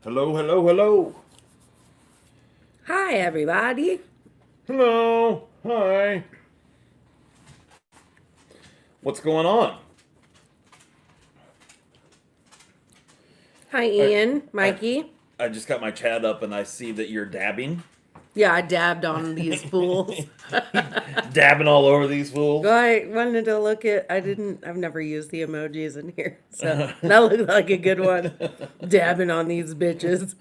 Hello, hello, hello. Hi, everybody. Hello. Hi. What's going on? Hi, I, Ian, I, Mikey. I just got my chat up and I see that you're dabbing. Yeah, I dabbed on these fools. Dabbing all over these fools. I wanted to look at, I've never used the emojis in here, so that looked like a good one. Dabbing on these bitches.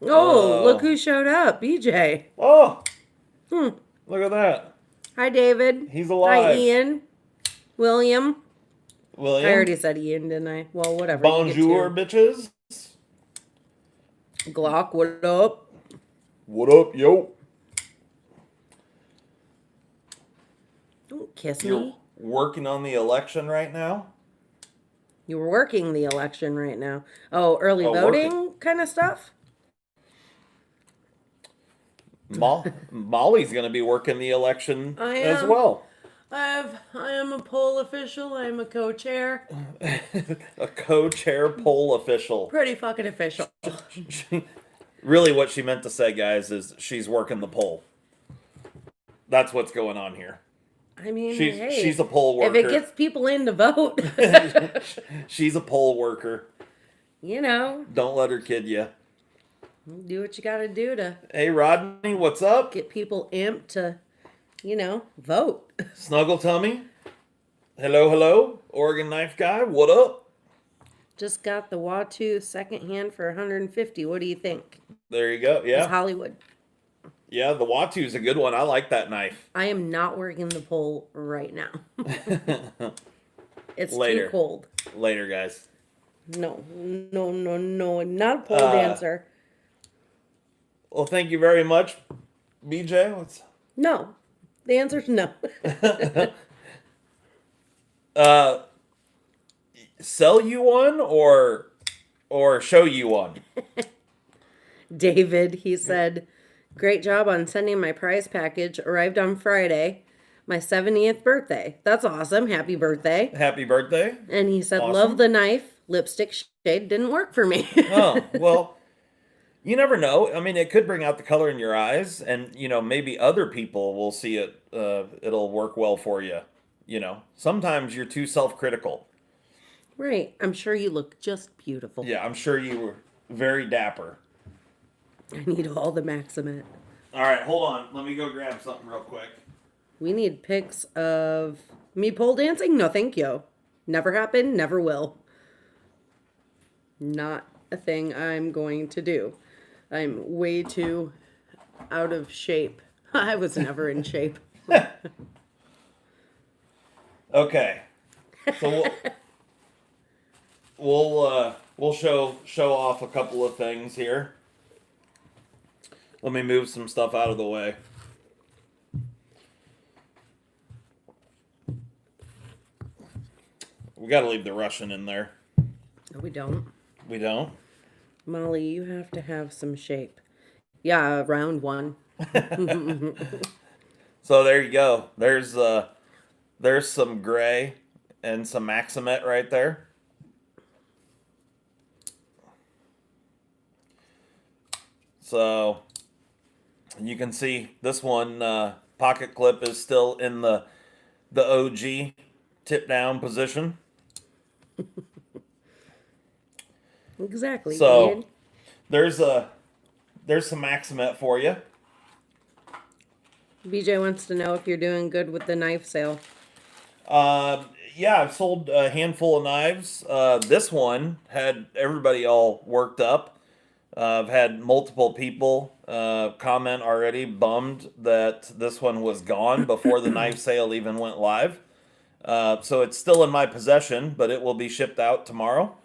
Oh, look Oh. who showed up, BJ. Oh, look at that. Hi, David. He's Hi, alive. Ian. William. I William. already said Ian, didn't I? Well, whatever, you get Bonjour, two. bitches. Glock, what up? What up, yo? Don't kiss You're me. working on the election right now? You were working the election right now. Oh, early Oh, working. voting kind of stuff? Molly's going to be working the election I as am. well. I am a poll official. I am a co-chair. A co-chair poll official. Pretty fucking official. Really, what she meant to say, guys, is she's working the poll. That's what's going on here. I mean, She's hey, a poll if it worker. gets people in to vote, She's a poll worker. you know, Don't let her kid you. do what you got to do to Hey, Rodney, what's up? get people amped to, vote. Snuggle tummy. Hello, hello. Oregon knife guy. What up? Just got the Watu second hand for 150. What do you think? There you go. It's Yeah, Hollywood. yeah. The Watu's a good one. I like that knife. I am not working the poll right now. It's too Later, cold. later, guys. No, no, no, no. I'm not a pole Uh, dancer. well, thank you very much, BJ. What's No. The answer's no. uh sell you one or show you one? David, he said, great job on sending my prize package. Arrived on Friday, my 70th birthday. That's awesome. Happy birthday. Happy birthday. And he said, love Awesome. the knife. Lipstick shade didn't work for me. Oh, well, you never know. I mean, it could bring out the color in your eyes, and maybe other people will see it. It'll work well for you. Sometimes you're too self-critical. Right. I'm sure you look just beautiful. Yeah, I'm sure you were very dapper. I need all the Maximet. All right, hold on. Let me go grab something real quick. We need pics of me pole dancing? No, thank you. Never happened, never will. Not a thing I'm going to do. I'm way too out of shape. I was never in shape. Okay, so we'll show off a couple of things here. Let me move some stuff out of the way. We got to leave the Russian in there. No, we don't. We don't. Molly, you have to have some shape. Yeah, round one. So there you go. There's some gray and some Maximet right there. So you can see this one pocket clip is still in the OG tip down position. Exactly, So Ian. there's some Maximet for you. BJ wants to know if you're doing good with the knife sale. Yeah, I've sold a handful of knives. This one had everybody all worked up. I've had multiple people comment already, bummed that this one was gone before the knife sale even went live. So it's still in my possession, but it will be shipped out tomorrow.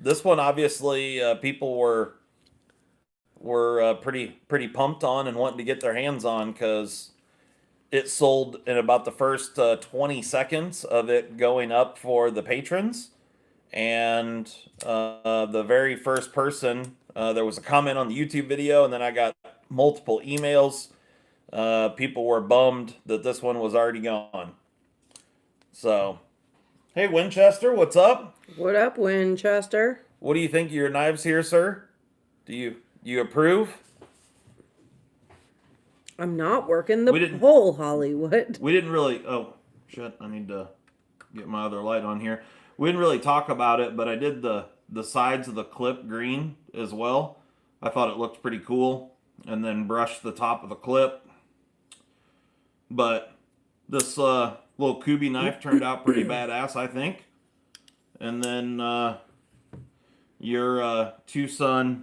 This one, obviously, people were pretty pumped on and wanting to get their hands on because it sold in about the first 20 seconds of it going up for the patrons. And the very first person, there was a comment on the YouTube video, and then I got multiple emails. People were bummed that this one was already gone. So Hey, Winchester, what's up? What up, Winchester? What do you think of your knives here, sir? Do you approve? I'm not working We the didn't pole, Hollywood. we didn't really. Oh shit! I need to get my other light on here. We didn't really talk about it, but I did the sides of the clip green as well. I thought it looked pretty cool, and then brushed the top of the clip. But this little Kubi knife turned out pretty badass, I think. And then your TwoSun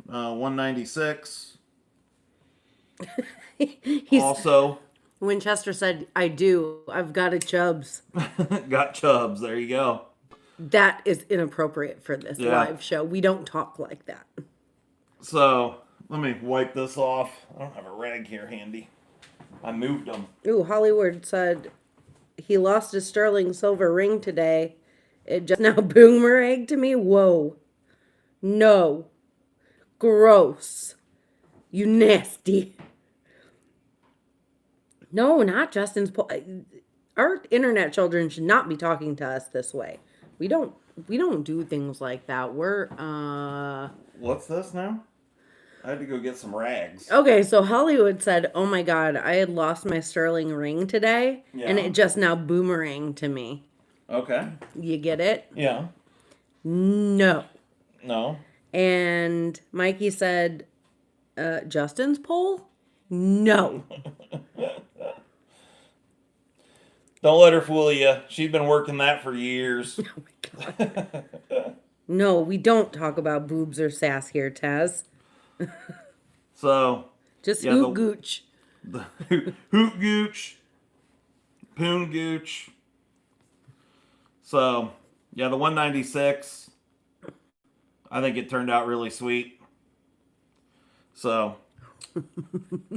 196 He's also Winchester said, "I do. I've got a chubs." got chubs. There you go. That is inappropriate for this Yeah. live show. We don't talk like that. So let me wipe this off. I don't have a rag here handy. I moved them. Ooh, Hollywood said he lost his sterling silver ring today. It just now boomeranged to me. Whoa. No. Gross. You nasty. No, not Justin's. Our internet children should not be talking to us this way. We don't. We don't do things like that. We're What's this now? I had to go get some rags. okay. So Hollywood said, "Oh my God, I had lost my sterling ring today, and Yeah. it just now boomeranged to me." Okay. You get it? Yeah. No. No. And Mikey said, "Justin's poll? No." Don't let her fool you. She's been working that for years. Oh my God. No, we don't talk about boobs or sass here, Taz. So Just yeah, hoot gooch. the hoot gooch, poon gooch. So yeah, the 196. I think it turned out really sweet. So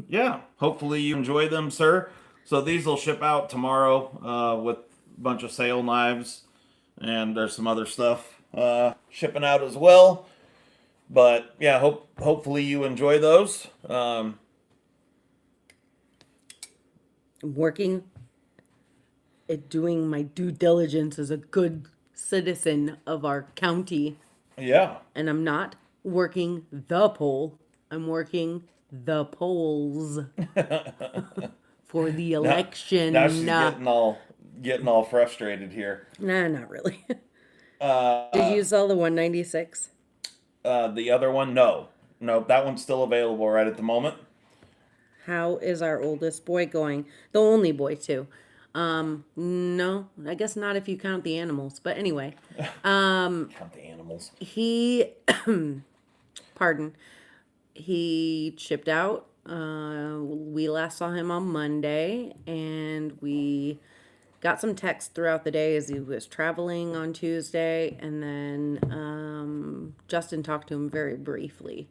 yeah, hopefully you enjoy them, sir. So these will ship out tomorrow with a bunch of sale knives, and there's some other stuff shipping out as well. But yeah, hopefully you enjoy those. I'm working at doing my due diligence as a good citizen of our county, Yeah, and I'm not working the poll. I'm working the polls for the election. now she's getting all frustrated here. Nah, not really. Uh, Did you sell the 196? the other one, no, that one's still available right at the moment. How is our oldest boy going? The only boy, too. No, I guess not if you count the animals. But anyway, Count the animals. he, pardon, he shipped out. We last saw him on Monday, and we got some texts throughout the day as he was traveling on Tuesday, and then Justin talked to him very briefly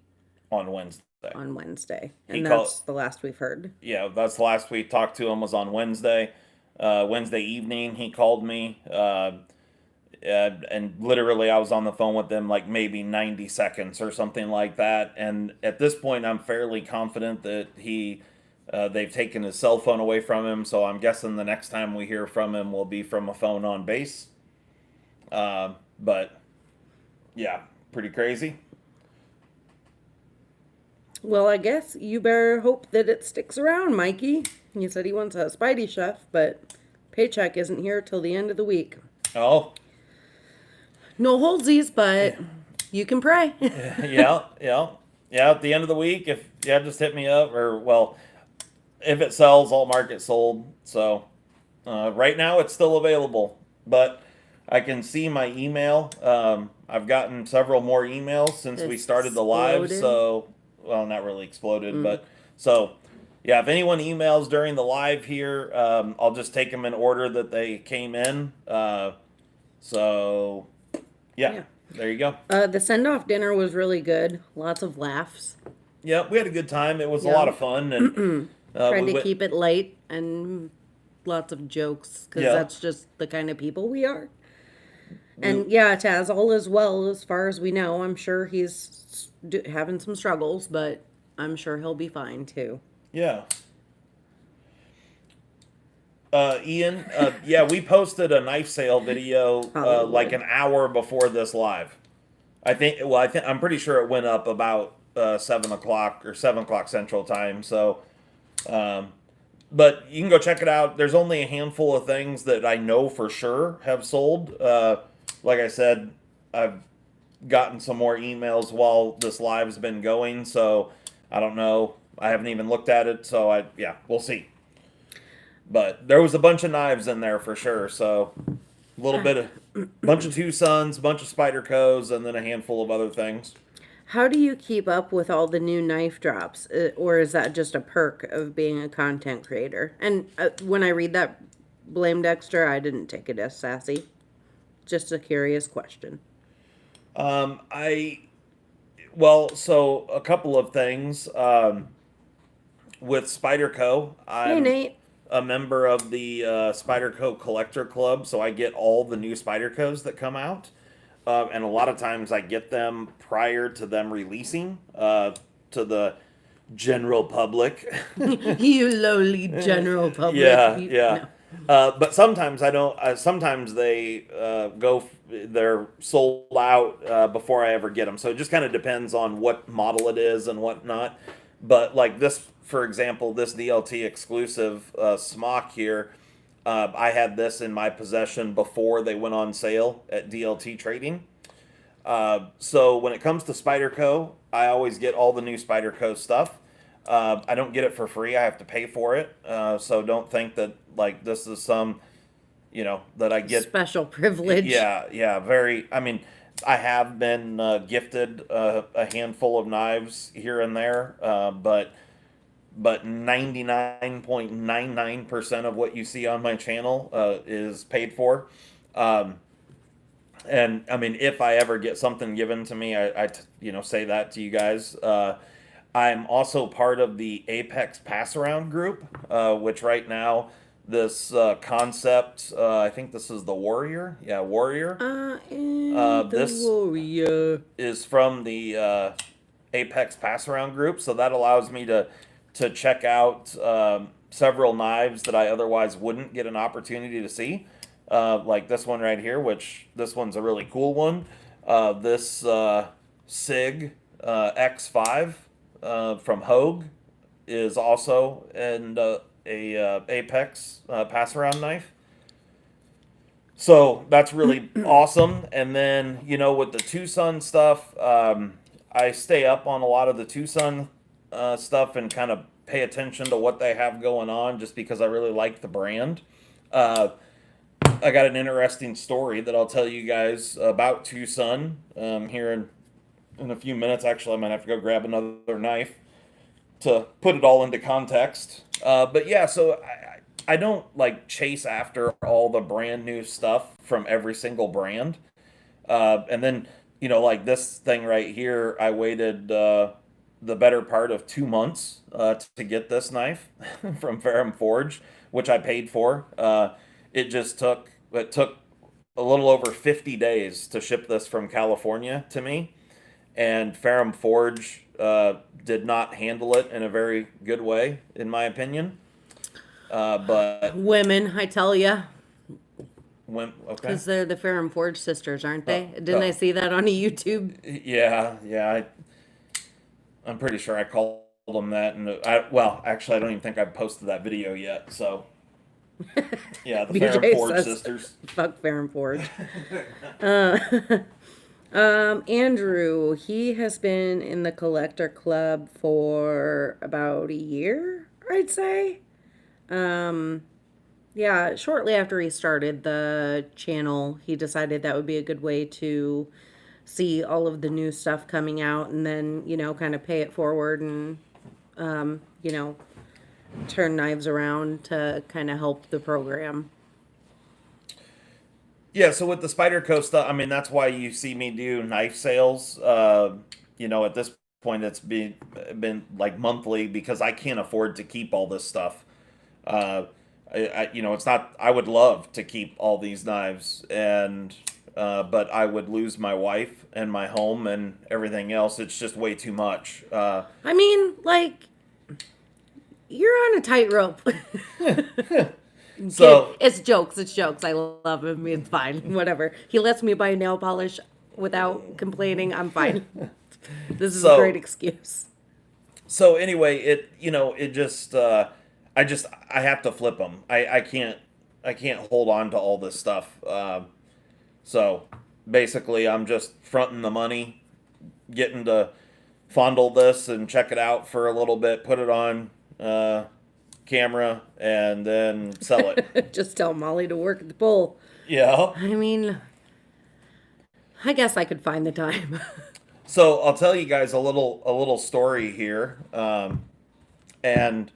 On Wednesday. on Wednesday, He and called- that's the last we've heard. Yeah, that's the last we talked to him was on Wednesday. Wednesday evening, he called me. And literally, I was on the phone with them like maybe 90 seconds or something like that. And at this point, I'm fairly confident that they've taken his cell phone away from him. So I'm guessing the next time we hear from him will be from a phone on base. But yeah, pretty crazy. Well, I guess you better hope that it sticks around, Mikey. He said he wants a Spidey chef, but paycheck isn't here till the end of the week. Oh, No holdsies, but you can pray. yeah. At the end of the week, if just hit me up, or well, if it sells, I'll mark it sold. So right now it's still available, but I can see my email. I've gotten several more emails since we started the live. Exploded? So well, not really exploded, but so yeah. If anyone emails during the live here, I'll just take them in order that they came in. So yeah. There you go. The send-off dinner was really good. Lots of laughs. Yeah, we had a good time. It was a Yeah. lot of fun, and Trying we to went- keep it light and lots of jokes because Yeah. that's just the kind of people we are. And yeah, Taz, all is well as far as we know. I'm sure he's having some struggles, but I'm sure he'll be fine too. Yeah. Ian, yeah, we posted a knife sale video like Hollywood. an hour before this live. I think. Well, I'm pretty sure it went up about 7 o'clock or 7 o'clock Central Time. So, um, but you can go check it out. There's only a handful of things that I know for sure have sold. Like I said, I've gotten some more emails while this live's been going, so I don't know. I haven't even looked at it, so yeah, we'll see. But there was a bunch of knives in there for sure. So a little bit of bunch of TwoSuns, bunch of Spydercos, and then a handful of other things. How do you keep up with all the new knife drops? Or is that just a perk of being a content creator? And when I read that, blame Dexter, I didn't take it as sassy. Just a curious question. I well, so a couple of things. With Spyderco, Hey, I'm Nate. a member of the Spyderco Collector Club, so I get all the new Spydercos that come out. And a lot of times I get them prior to them releasing to the general public. You lowly general public. Yeah, You, yeah. no. But sometimes I don't. Sometimes they they're sold out before I ever get them. So it just kind of depends on what model it is and whatnot. But like this, for example, this DLT exclusive smock here, I had this in my possession before they went on sale at DLT Trading. So when it comes to Spyderco, I always get all the new Spyderco stuff. I don't get it for free. I have to pay for it. So don't think that like this is some, that I get. Special privilege. Yeah, yeah, very. I mean, I have been gifted a handful of knives here and there, but 99.99% of what you see on my channel is paid for. And I mean, if I ever get something given to me, say that to you guys. I'm also part of the Apex Pass Around group, which right now this concept, I think this is the Warrior. Yeah, Warrior. I am the This warrior. is from the Apex Pass Around group, so that allows me to check out several knives that I otherwise wouldn't get an opportunity to see. Like this one right here, which this one's a really cool one. This SIG X5 from Hogue is also in a Apex pass around knife. So that's really awesome. And then with the TwoSun stuff, I stay up on a lot of the TwoSun stuff and kind of pay attention to what they have going on, just because I really like the brand. I got an interesting story that I'll tell you guys about TwoSun here in a few minutes. Actually, I might have to go grab another knife to put it all into context. But yeah, so I don't like chase after all the brand new stuff from every single brand. And then, like this thing right here, I waited the better part of 2 months to get this knife from Ferrum Forge, which I paid for. It took a little over 50 days to ship this from California to me, and Ferrum Forge did not handle it in a very good way, in my opinion. But Women, I tell ya. when okay, Because they're the Ferrum Forge sisters, aren't they? Oh, Didn't I see that on a YouTube? yeah, I'm pretty sure I called them that, and actually, I don't even think I've posted that video yet. So yeah, the Ferrum BJ Forge says, sisters. fuck Ferrum Forge. Andrew, he has been in the collector club for about a year, I'd say. Yeah, shortly after he started the channel, he decided that would be a good way to see all of the new stuff coming out and then, kind of pay it forward and, you know, turn knives around to kind of help the program. Yeah, so with the Spyderco stuff, I mean, that's why you see me do knife sales. At this point, it's been like monthly because I can't afford to keep all this stuff. It's not. I would love to keep all these knives, but I would lose my wife and my home and everything else. It's just way too much. I mean, like, you're on a tightrope. Kid, So it's jokes. It's jokes. I love him. It's fine. Whatever. He lets me buy nail polish without complaining. I'm fine. This is a great so excuse. so anyway, it it just I have to flip them. I can't hold on to all this stuff. So basically, I'm just fronting the money, getting to fondle this and check it out for a little bit, put it on camera, and then sell it. Just tell Molly to work at the pole. Yeah. I mean, I guess I could find the time. So I'll tell you guys a little story here, and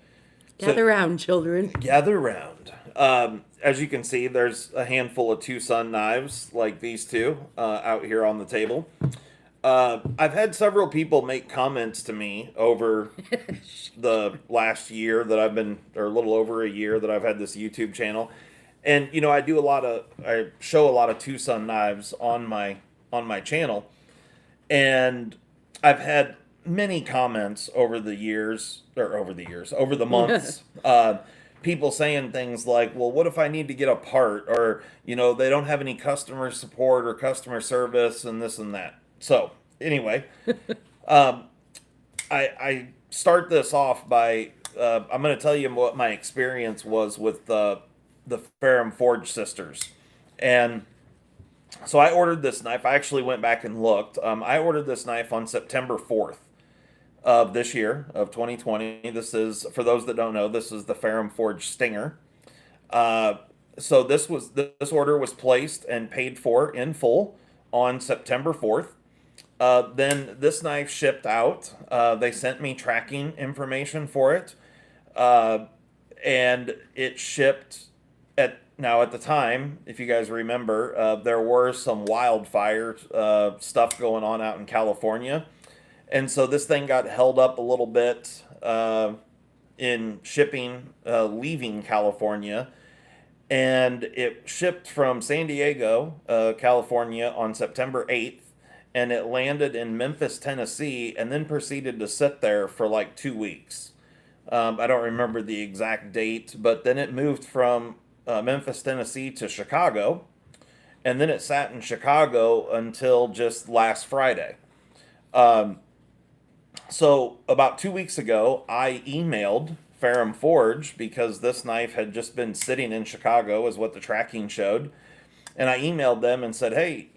so Gather round, children. gather round. As you can see, there's a handful of TwoSun knives like these two out here on the table. I've had several people make comments to me over the last year that I've been, or a little over a year that I've had this YouTube channel, and I show a lot of TwoSun knives on my channel, and I've had many comments over the months. People saying things like, well, what if I need to get a part? Or, they don't have any customer support or customer service and this and that. So, anyway, I start this off by, I'm going to tell you what my experience was with the Ferrum Forge sisters. And so I ordered this knife. I actually went back and looked. I ordered this knife on September 4th of this year, of 2020. This is, for those that don't know, this is the Ferrum Forge Stinger. So this order was placed and paid for in full on September 4th. Then this knife shipped out. They sent me tracking information for it. And it shipped at the time, if you guys remember, there were some wildfire stuff going on out in California. And so this thing got held up a little bit in shipping, leaving California. And it shipped from San Diego, California on September 8th. And it landed in Memphis, Tennessee, and then proceeded to sit there for like 2 weeks. I don't remember the exact date, but then it moved from Memphis, Tennessee to Chicago. And then it sat in Chicago until just last Friday. So about 2 weeks ago, I emailed Ferrum Forge because this knife had just been sitting in Chicago, is what the tracking showed. And I emailed them and said, hey,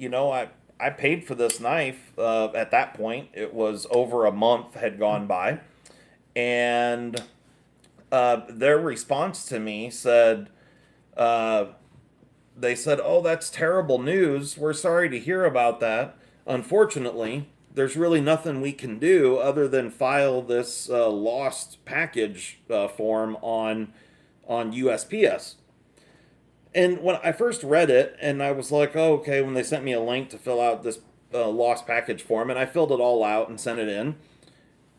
I paid for this knife. At that point, it was over a month had gone by. And their response to me said, they said, oh, that's terrible news. We're sorry to hear about that. Unfortunately, there's really nothing we can do other than file this lost package form on USPS. And when I first read it, and I was like, oh, okay, when they sent me a link to fill out this lost package form, and I filled it all out and sent it in.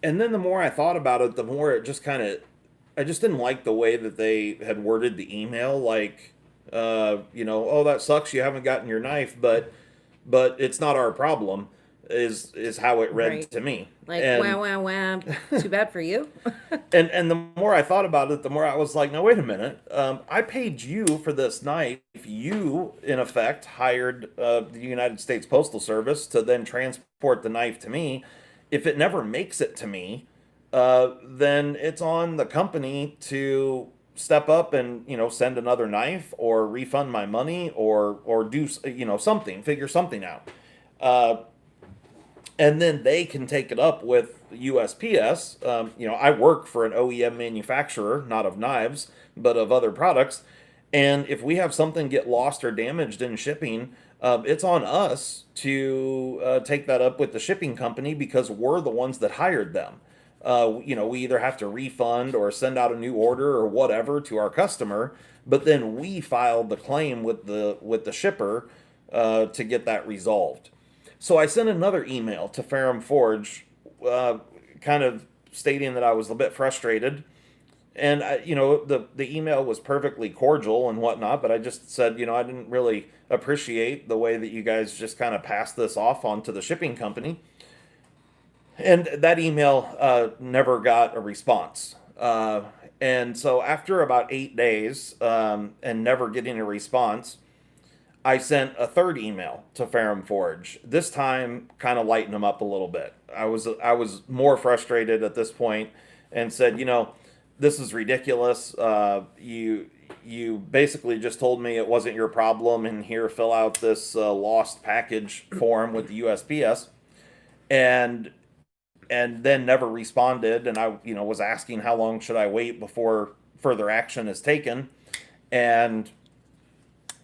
And then the more I thought about it, the more it just I just didn't like the way that they had worded the email, like, oh, that sucks, you haven't gotten your knife, but it's not our problem, is how it read Right. to me. Like, And wow, wow, wow. Too bad for you. and the more I thought about it, the more I was like, no, wait a minute. I paid you for this knife. You, in effect, hired the United States Postal Service to then transport the knife to me. If it never makes it to me, then it's on the company to step up and send another knife or refund my money or do something, figure something out. And then they can take it up with USPS. I work for an OEM manufacturer, not of knives, but of other products. And if we have something get lost or damaged in shipping, it's on us to take that up with the shipping company because we're the ones that hired them. We either have to refund or send out a new order or whatever to our customer, but then we filed the claim with the shipper to get that resolved. So I sent another email to Ferrum Forge, kind of stating that I was a bit frustrated. And the email was perfectly cordial and whatnot, but I just said, I didn't really appreciate the way that you guys just kind of passed this off onto the shipping company. And that email never got a response. And so after about 8 days and never getting a response, I sent a third email to Ferrum Forge. This time, kind of lighten them up a little bit. I was more frustrated at this point, and said, this is ridiculous. You basically just told me it wasn't your problem, and here, fill out this lost package form with the USPS, and then never responded. And I was asking how long should I wait before further action is taken, and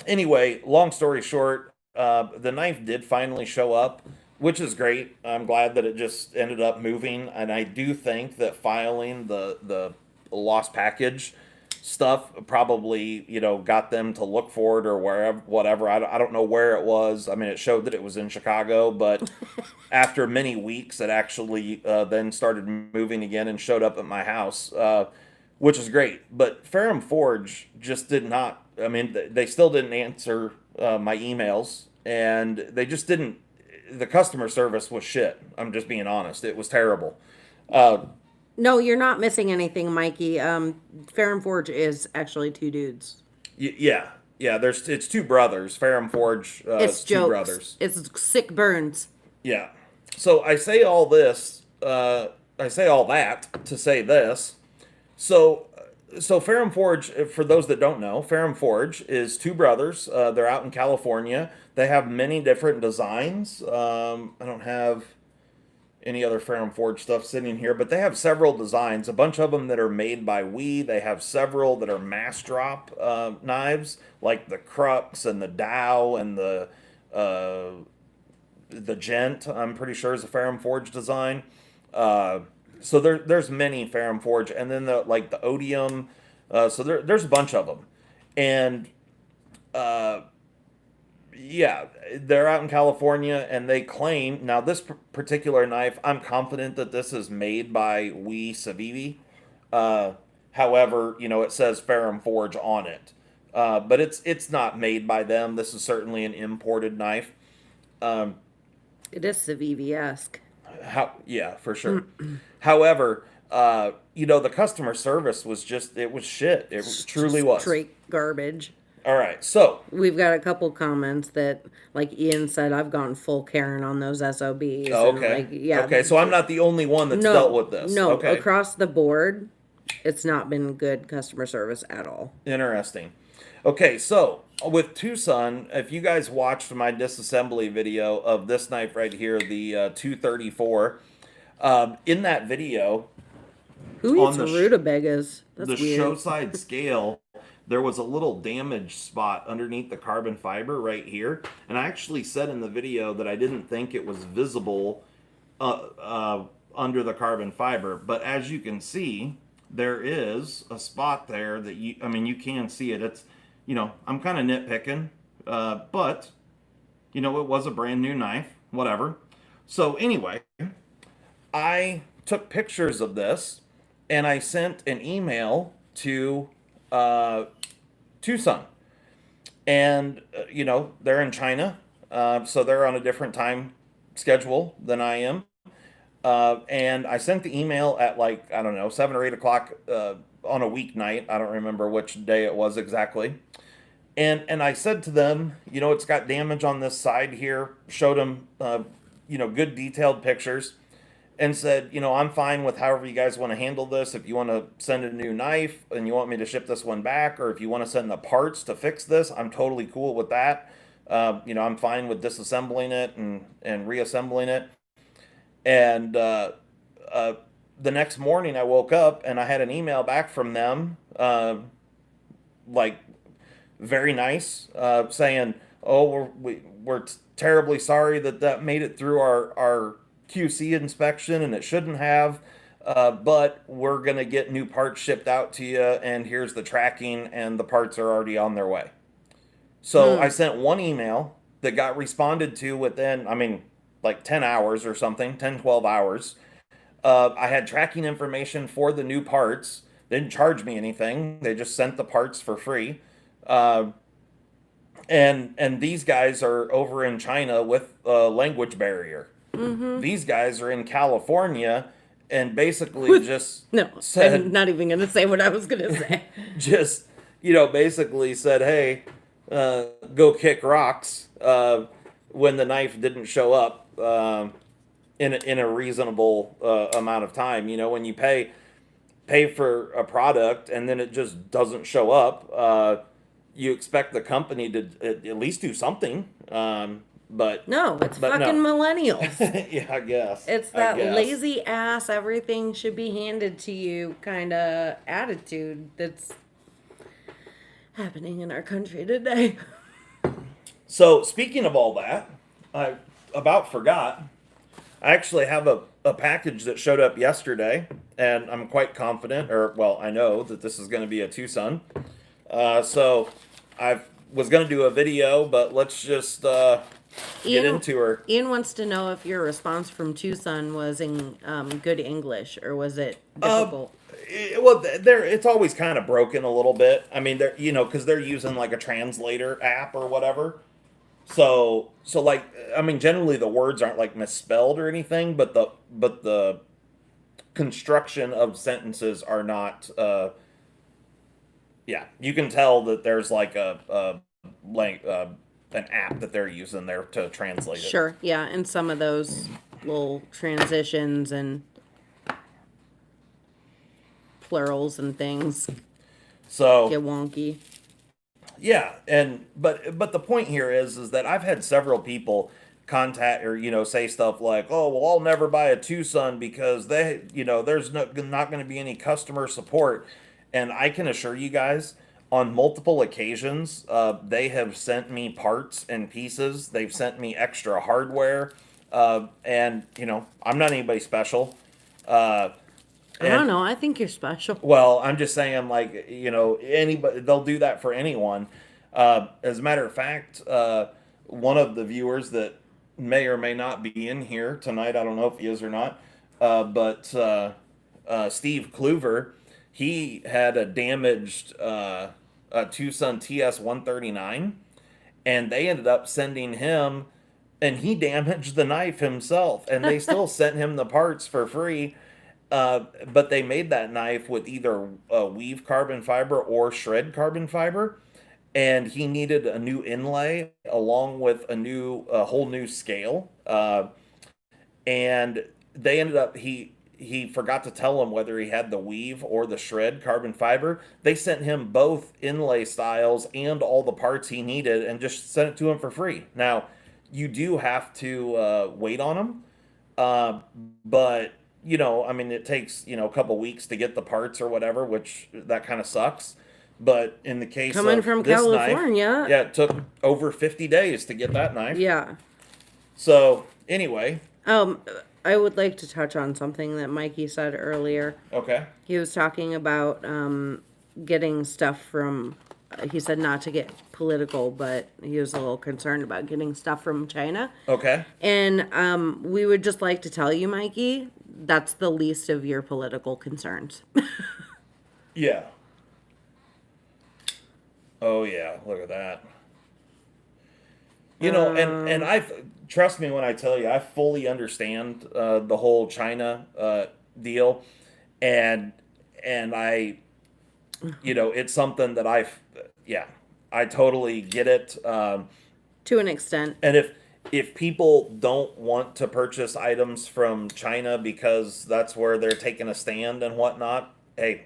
anyway, long story short, the knife did finally show up, which is great. I'm glad that it just ended up moving, and I do think that filing the lost package stuff probably got them to look for it or wherever, whatever. I don't know where it was. I mean, it showed that it was in Chicago, but after many weeks, it actually then started moving again and showed up at my house. Which is great. But Ferrum Forge just did not. I mean, they still didn't answer my emails, and they just didn't. The customer service was shit. I'm just being honest. It was terrible. Uh, No, you're not missing anything, Mikey. Farron Forge is actually two dudes. yeah, yeah. It's two brothers. Ferrum Forge. It's It's two jokes. brothers. It's sick burns. Yeah. So I say all this. I say all that to say this. So, Ferrum Forge, for those that don't know, Ferrum Forge is two brothers. They're out in California. They have many different designs. I don't have any other Ferrum Forge stuff sitting here, but they have several designs. A bunch of them that are made by We. They have several that are mass drop knives, like the Crux and the Dow and the Gent. I'm pretty sure is a Ferrum Forge design. So there's many Ferrum Forge, and then the Odium. So there's a bunch of them, and uh, yeah, they're out in California, and they claim now this particular knife. I'm confident that this is made by We Civivi. Uh, However, it says Ferrum Forge on it, but it's not made by them. This is certainly an imported knife. Um, It is Civivi-esque. yeah, for sure. However, the customer service was it was shit. It truly was. Straight garbage. All right, so We've got a couple comments that, like Ian said, I've gone full Karen on those SOBs. oh, And okay, like, yeah. okay, so I'm not the only one that's No, dealt with this. no, Okay, across the board, it's not been good customer service at all. interesting. Okay, so with TwoSun, if you guys watched my disassembly video of this knife right here, the 234, in that video, Who on eats the rutabagas? That's the weird. show side scale, there was a little damage spot underneath the carbon fiber right here, and I actually said in the video that I didn't think it was visible under the carbon fiber, but as you can see, there is a spot there that you can see it. It's, I'm kind of nitpicking, but it was a brand new knife, whatever. So anyway, I took pictures of this, and I sent an email to TwoSun, and they're in China, so they're on a different time schedule than I am. And I sent the email at, like, I don't know, 7 or 8 o'clock on a weeknight. I don't remember which day it was exactly. And I said to them, it's got damage on this side here. Showed them, good detailed pictures, and said, I'm fine with however you guys want to handle this. If you want to send a new knife and you want me to ship this one back, or if you want to send the parts to fix this, I'm totally cool with that. I'm fine with disassembling it and reassembling it. And the next morning, I woke up and I had an email back from them, like, very nice, saying, "Oh, we're terribly sorry that made it through our QC inspection, and it shouldn't have. But we're gonna get new parts shipped out to you, and here's the tracking, and the parts are already on their way." So I sent one email that got responded to within, like 10 hours or something, 10, 12 hours. I had tracking information for the new parts. They didn't charge me anything. They just sent the parts for free. Uh, and these guys are over in China with a language barrier. These guys are in California, and basically just No, I'm said, not even going to say what I was going to say. just, basically said, hey, go kick rocks, when the knife didn't show up, in a reasonable amount of time. When you pay for a product and then it just doesn't show up, you expect the company to at least do something. But No, it's but fucking no. millennials. Yeah, I guess. It's I that guess. lazy ass, everything should be handed to you kind of attitude that's happening in our country today. So speaking of all that, I about forgot. I actually have a package that showed up yesterday, and I'm quite confident, or well, I know that this is going to be a TwoSun. So I was going to do a video, but let's just get Ian, into her. Ian wants to know if your response from TwoSun was in good English or was it Uh, difficult? well, it's always kind of broken a little bit. I mean, they're because they're using like a translator app or whatever. So like, I mean, generally the words aren't like misspelled or anything, but the construction of sentences are not. Yeah, you can tell that there's like like an app that they're using there to translate it. Sure, yeah, and some of those little transitions and plurals and things So get wonky. yeah, and but the point here is that I've had several people contact or say stuff like, "Oh, well, I'll never buy a TwoSun because there's not going to be any customer support," and I can assure you guys, on multiple occasions, they have sent me parts and pieces. They've sent me extra hardware, and I'm not anybody special. Uh, I don't and know. I think you're special. well, I'm just saying, like, anybody, they'll do that for anyone. As a matter of fact, one of the viewers that may or may not be in here tonight, I don't know if he is or not, but Steve Kluver, he had a damaged a Tucson TS 139, and they ended up sending him, and he damaged the knife himself, and they still sent him the parts for free. But they made that knife with either weave carbon fiber or shred carbon fiber, and he needed a new inlay along with a whole new scale. And they ended up he forgot to tell him whether he had the weave or the shred carbon fiber. They sent him both inlay styles and all the parts he needed, and just sent it to him for free. Now, you do have to wait on them, uh, but I mean, it takes a couple weeks to get the parts or whatever, which that kind of sucks. But in the case Coming of from this knife, California. yeah, it took over 50 days to get that knife. Yeah. So anyway, Um, I would like to touch on something that Mikey said earlier. okay, He was talking about getting stuff from. He said not to get political, but he was a little concerned about getting stuff from China. okay, And we would just like to tell you, Mikey, that's the least of your political concerns. yeah. Oh yeah, look at that. And I trust me when I tell you, I fully understand the whole China deal, and I, it's something that yeah, I totally get it. To an extent. And if people don't want to purchase items from China because that's where they're taking a stand and whatnot, hey,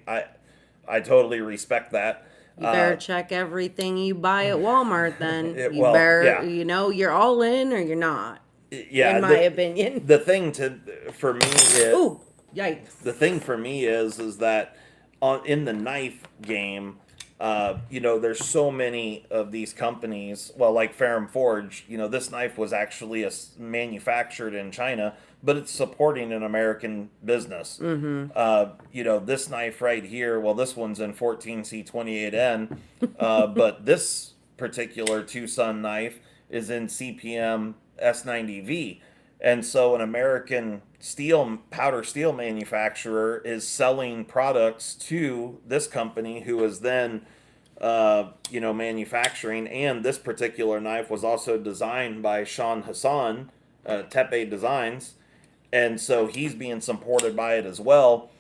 I totally respect that. You better check everything you buy at Walmart then. You Well, better, yeah, you're all in or you're not, yeah. in my opinion. The thing for me is Ooh, yikes. the thing for me is that in the knife game, there's so many of these companies. Well, like Ferrum Forge, this knife was actually manufactured in China, but it's supporting an American business. This knife right here. Well, this one's in 14C28N, but this particular TwoSun knife is in CPM S90V. And so an American powder steel manufacturer is selling products to this company who is then manufacturing. And this particular knife was also designed by Sean Hassan, Tepe Designs. and so he's being supported by it as well.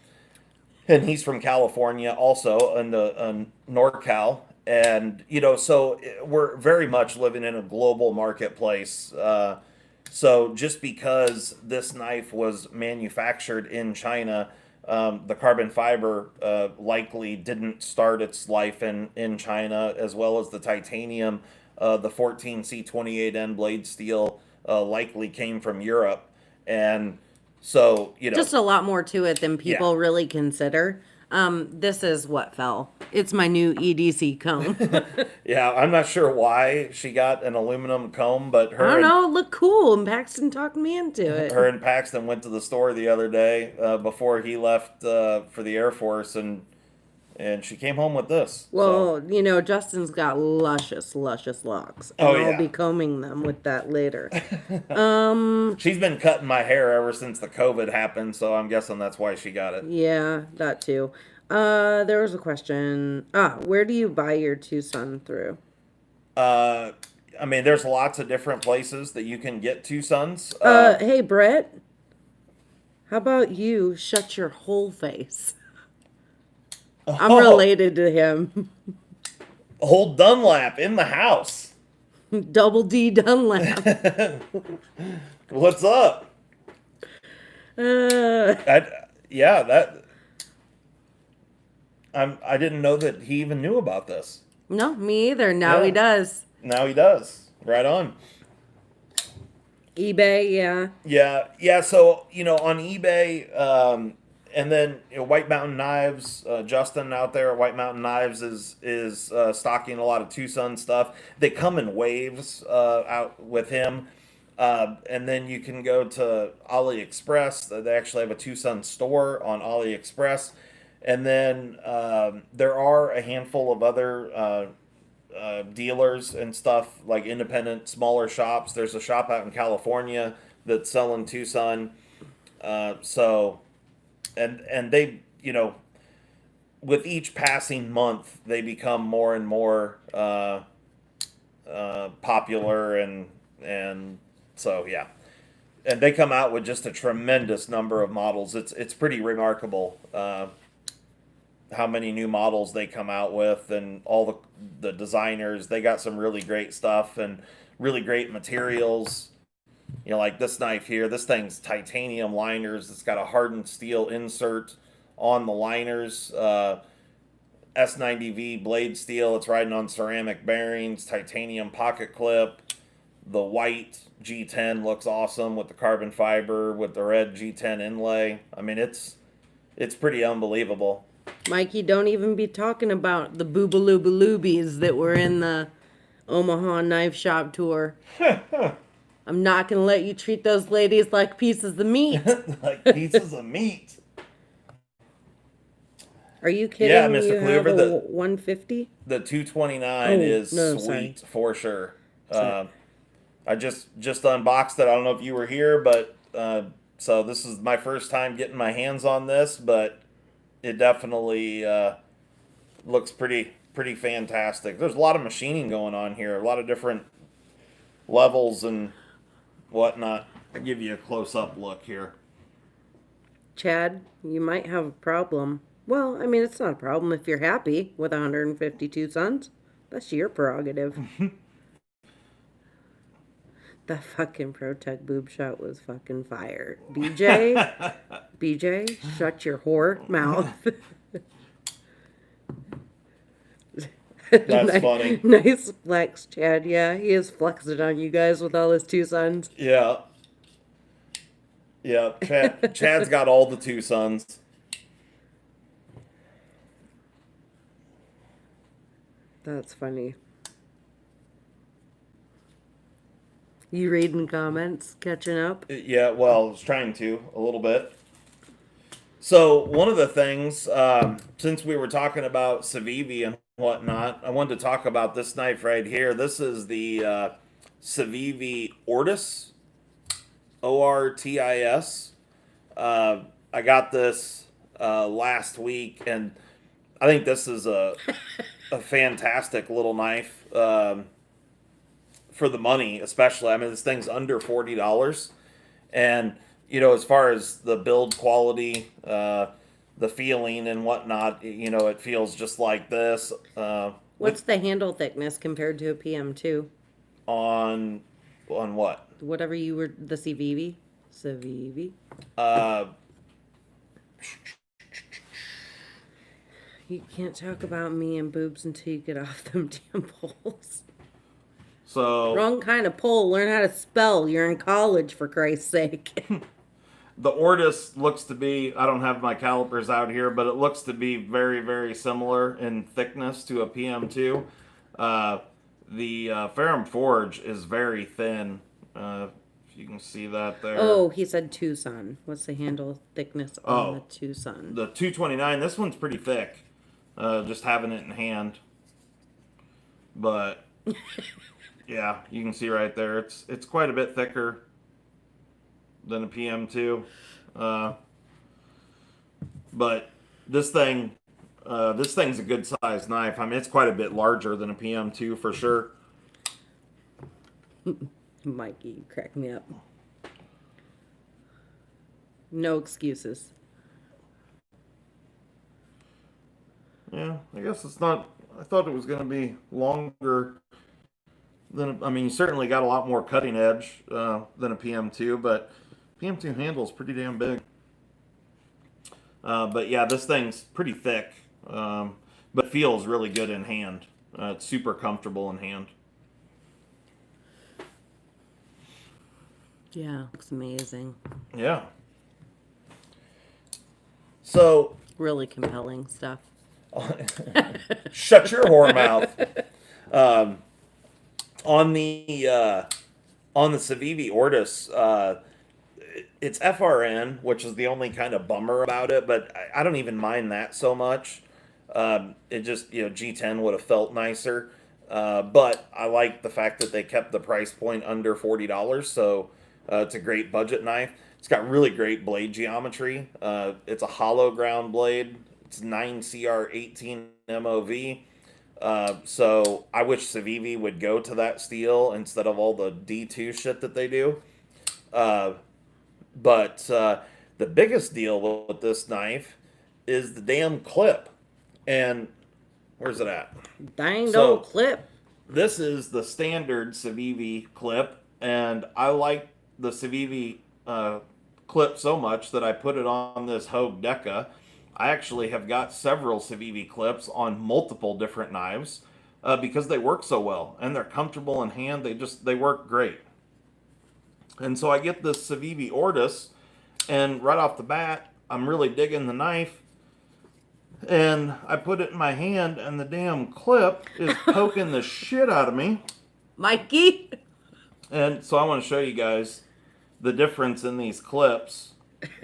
And he's from California, also in the NorCal, and so we're very much living in a global marketplace. So just because this knife was manufactured in China, the carbon fiber likely didn't start its life in China, as well as the titanium. The 14C28N blade steel likely came from Europe. And so, Just a lot more to it than yeah. people really consider. This is what fell. It's my new EDC comb. Yeah, I'm not sure why she got an aluminum comb, but I don't know, it looked cool, and Paxton talked me into it. her and Paxton went to the store the other day before he left for the Air Force, and she came home with this. So, Well, Justin's got luscious, luscious locks, and oh I'll yeah, be combing them with that later. she's been cutting my hair ever since the COVID happened, so I'm guessing that's why she got it. Yeah, that too. There was a question. Where do you buy your TwoSun through? I mean, there's lots of different places that you can get TwoSuns. Hey, Brett, how about you shut your whole face? I'm related to him. Old Dunlap in the house. Double D Dunlap. What's up? Yeah, that I didn't know that he even knew about this. No, me either. Now Yeah. he does. Now he does. Right on. eBay, yeah. Yeah. So on eBay, and then White Mountain Knives. Justin out there at White Mountain Knives is stocking a lot of TwoSun stuff. They come in waves out with him. And then you can go to AliExpress. They actually have a TwoSun store on AliExpress. And then there are a handful of other dealers and stuff, like independent, smaller shops. There's a shop out in California that's selling TwoSun. So, and they, with each passing month, they become more and more popular, and so yeah. And they come out with just a tremendous number of models. It's pretty remarkable how many new models they come out with, and all the designers. They got some really great stuff and really great materials. Like this knife here. This thing's titanium liners. It's got a hardened steel insert on the liners. S90V blade steel. It's riding on ceramic bearings. Titanium pocket clip. The white G10 looks awesome with the carbon fiber, with the red G10 inlay. I mean, it's pretty unbelievable. Mikey, don't even be talking about the boobaloobaloobies that were in the Omaha knife shop tour. I'm not going to let you treat those ladies like pieces of meat. Like pieces of meat. Are you kidding? Yeah, Mr. You Kluver, have a 150? The 229 is no, sweet sorry. for sure. I just unboxed it. I don't know if you were here, but so this is my first time getting my hands on this, but it definitely looks pretty fantastic. There's a lot of machining going on here, a lot of different levels and whatnot. I'll give you a close-up look here. Chad, you might have a problem. Well, I mean, it's not a problem if you're happy with 152 sons. That's your prerogative. That fucking ProTech boob shot was fucking fire. BJ, shut your whore mouth. That's funny. Nice flex, Chad. Yeah, he is flexing on you guys with all his TwoSuns. Yeah. Chad's got all the TwoSuns. That's funny. You reading comments, catching up? Yeah, well, I was trying to a little bit. So one of the things, since we were talking about Civivi and whatnot, I wanted to talk about this knife right here. This is the Civivi Ortis, Ortis. I got this last week, and I think this is a fantastic little knife. For the money, especially. I mean, this thing's under $40, and as far as the build quality, the feeling and whatnot, it feels just like this. What's the handle thickness compared to a PM2? On what? Whatever you were, the Civivi? Civivi? Uh, You can't talk about me and boobs until you get off them damn poles. so Wrong kind of pole. Learn how to spell. You're in college, for Christ's sake. the Ortis looks to be, I don't have my calipers out here, but it looks to be very, very similar in thickness to a PM2. The Ferrum Forge is very thin. If you can see that there. Oh, he said TwoSun. What's the handle thickness on the TwoSun? The 229, this one's pretty thick. Just having it in hand. But yeah, you can see right there. It's quite a bit thicker than a PM2. But this thing's a good sized knife. I mean, it's quite a bit larger than a PM2 for sure. Mikey, you crack me up. No excuses. Yeah, I guess it's not. I thought it was going to be longer than. I mean, you certainly got a lot more cutting edge than a PM2, but PM2 handle is pretty damn big. But yeah, this thing's pretty thick, but feels really good in hand. It's super comfortable in hand. Yeah, looks amazing. Yeah. So. Really compelling stuff. Shut your whore mouth. On the Civivi Ortis, it's FRN, which is the only kind of bummer about it, but I don't even mind that so much. It just, G10 would have felt nicer. But I like the fact that they kept the price point under $40, so it's a great budget knife. It's got really great blade geometry. It's a hollow ground blade. It's 9CR18 MOV. So I wish Civivi would go to that steel instead of all the D2 shit that they do. But the biggest deal with this knife is the damn clip. And where's it at? Dang old clip. This is the standard Civivi clip, and I like the Civivi clip so much that I put it on this Hogue Deca. I actually have got several Civivi clips on multiple different knives because they work so well and they're comfortable in hand. They work great. And so I get this Civivi Ortis, and right off the bat, I'm really digging the knife. And I put it in my hand, and the damn clip is poking the shit out of me. Mikey! And so I want to show you guys the difference in these clips.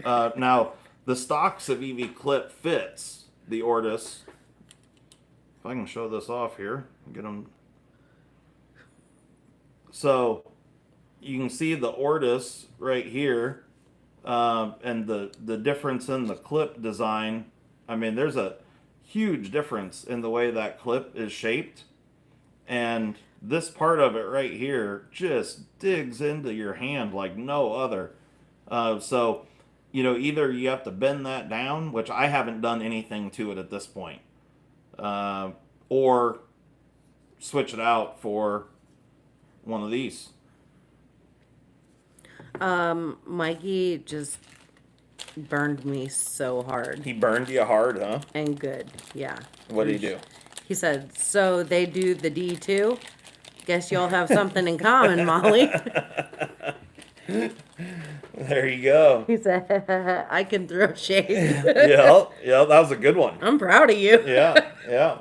Now, the stock Civivi clip fits the Ortis. If I can show this off here, get them. So you can see the Ortis right here, and the difference in the clip design. I mean, there's a huge difference in the way that clip is shaped, and this part of it right here just digs into your hand like no other. So, either you have to bend that down, which I haven't done anything to it at this point, or switch it out for one of these. Mikey just burned me so hard. He burned you hard, huh? And good, yeah. What did he do? He said, so they do the D2? Guess y'all have something in common, Molly. There you go. He said, I can throw shade. Yeah, that was a good one. I'm proud of you. Yeah.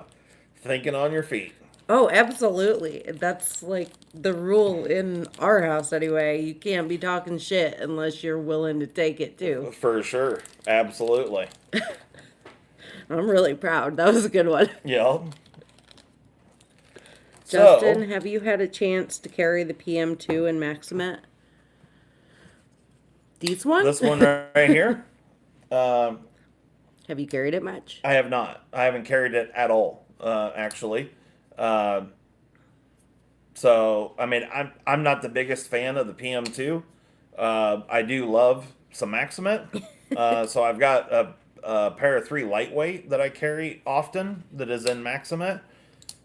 Thinking on your feet. Oh, absolutely. That's like the rule in our house anyway. You can't be talking shit unless you're willing to take it too. For sure. Absolutely. I'm really proud. That was a good one. Yeah. Justin, have you had a chance to carry the PM2 in Maximet? These ones? This one right here? Have you carried it much? I have not. I haven't carried it at all, actually. So, I mean, I'm not the biggest fan of the PM2. I do love some Maximate. So I've got a pair of 3 lightweight that I carry often that is in Maximate.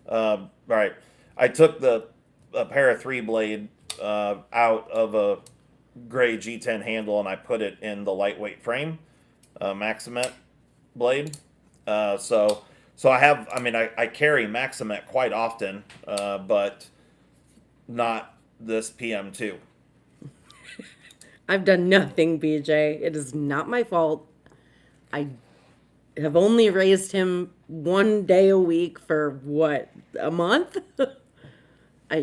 Right. I took the a pair of 3 blade out of a gray G10 handle and I put it in the lightweight frame, Maximate blade. So I have, I mean, I carry Maximate quite often, but not this PM2. I've done nothing, BJ. It is not my fault. I have only raised him 1 day a week for what, a month? I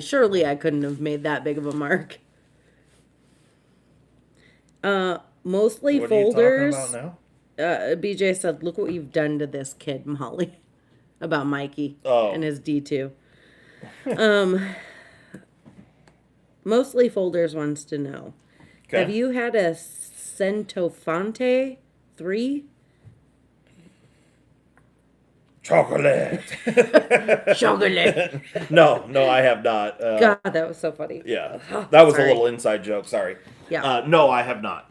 couldn't have made that big of a mark. Mostly What are you talking folders. about now? BJ said, "Look what you've done to this kid, Molly," about Mikey Oh. and his D2. Mostly folders wants to know. Okay. Have you had a Centofante 3? Chocolate. Chocolate. No, I have not. God, that was so funny. Yeah, that was Sorry. a little inside joke. Sorry. Yeah. No, I have not.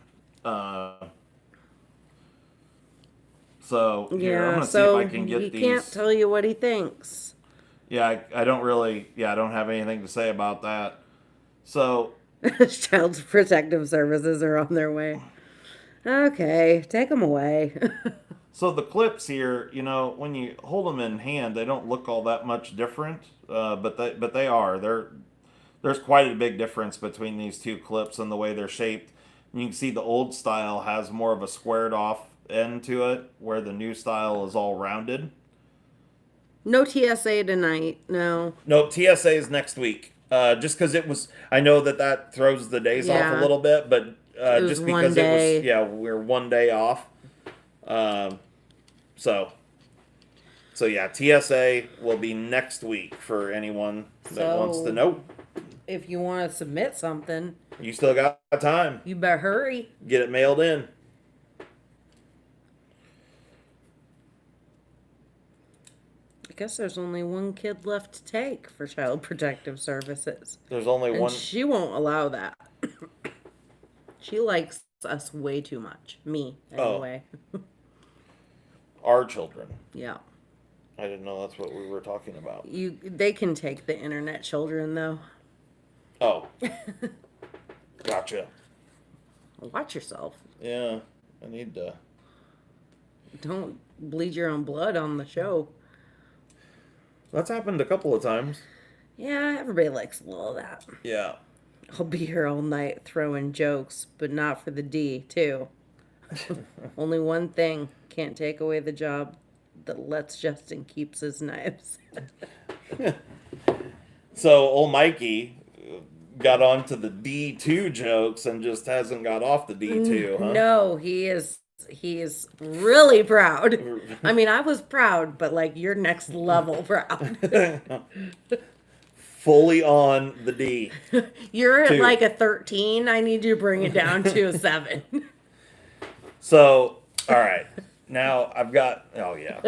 So here, I'm Yeah, gonna so see if I can get he these. can't tell you what he thinks. Yeah, I don't really. Yeah, I don't have anything to say about that. So Child Protective Services are on their way. Okay, take them away. So the clips here, when you hold them in hand, they don't look all that much different, but they are. There's quite a big difference between these 2 clips and the way they're shaped. You can see the old style has more of a squared off end to it, where the new style is all rounded. No TSA tonight. No. No, TSA is next week. Just because I know that throws the days off Yeah. a little bit, but It was just one because day. we're 1 day off. So yeah, TSA will be next week for anyone that wants to know. If you want to submit something, You still got time. you better hurry. Get it mailed in. I guess there's only one kid left to take for Child Protective Services. There's only And one. she won't allow that. She likes us way too much. Me, anyway. Our children. Yeah. I didn't know that's what we were talking about. They can take the internet children, though. Oh. Gotcha. Watch yourself. Yeah, I need to. Don't bleed your own blood on the show. That's happened a couple of times. Yeah, everybody likes a little of that. Yeah. I'll be here all night throwing jokes, but not for the D, too. Only one thing can't take away the job that lets Justin keeps his knives. So old Mikey got onto the D2 jokes and just hasn't got off the D2, huh? No, he is really proud. I mean, I was proud, but like you're next level proud. Fully on the D. You're at 2. like a 13. I need you to bring it down to a 7. So, all right. Now I've got. Oh yeah.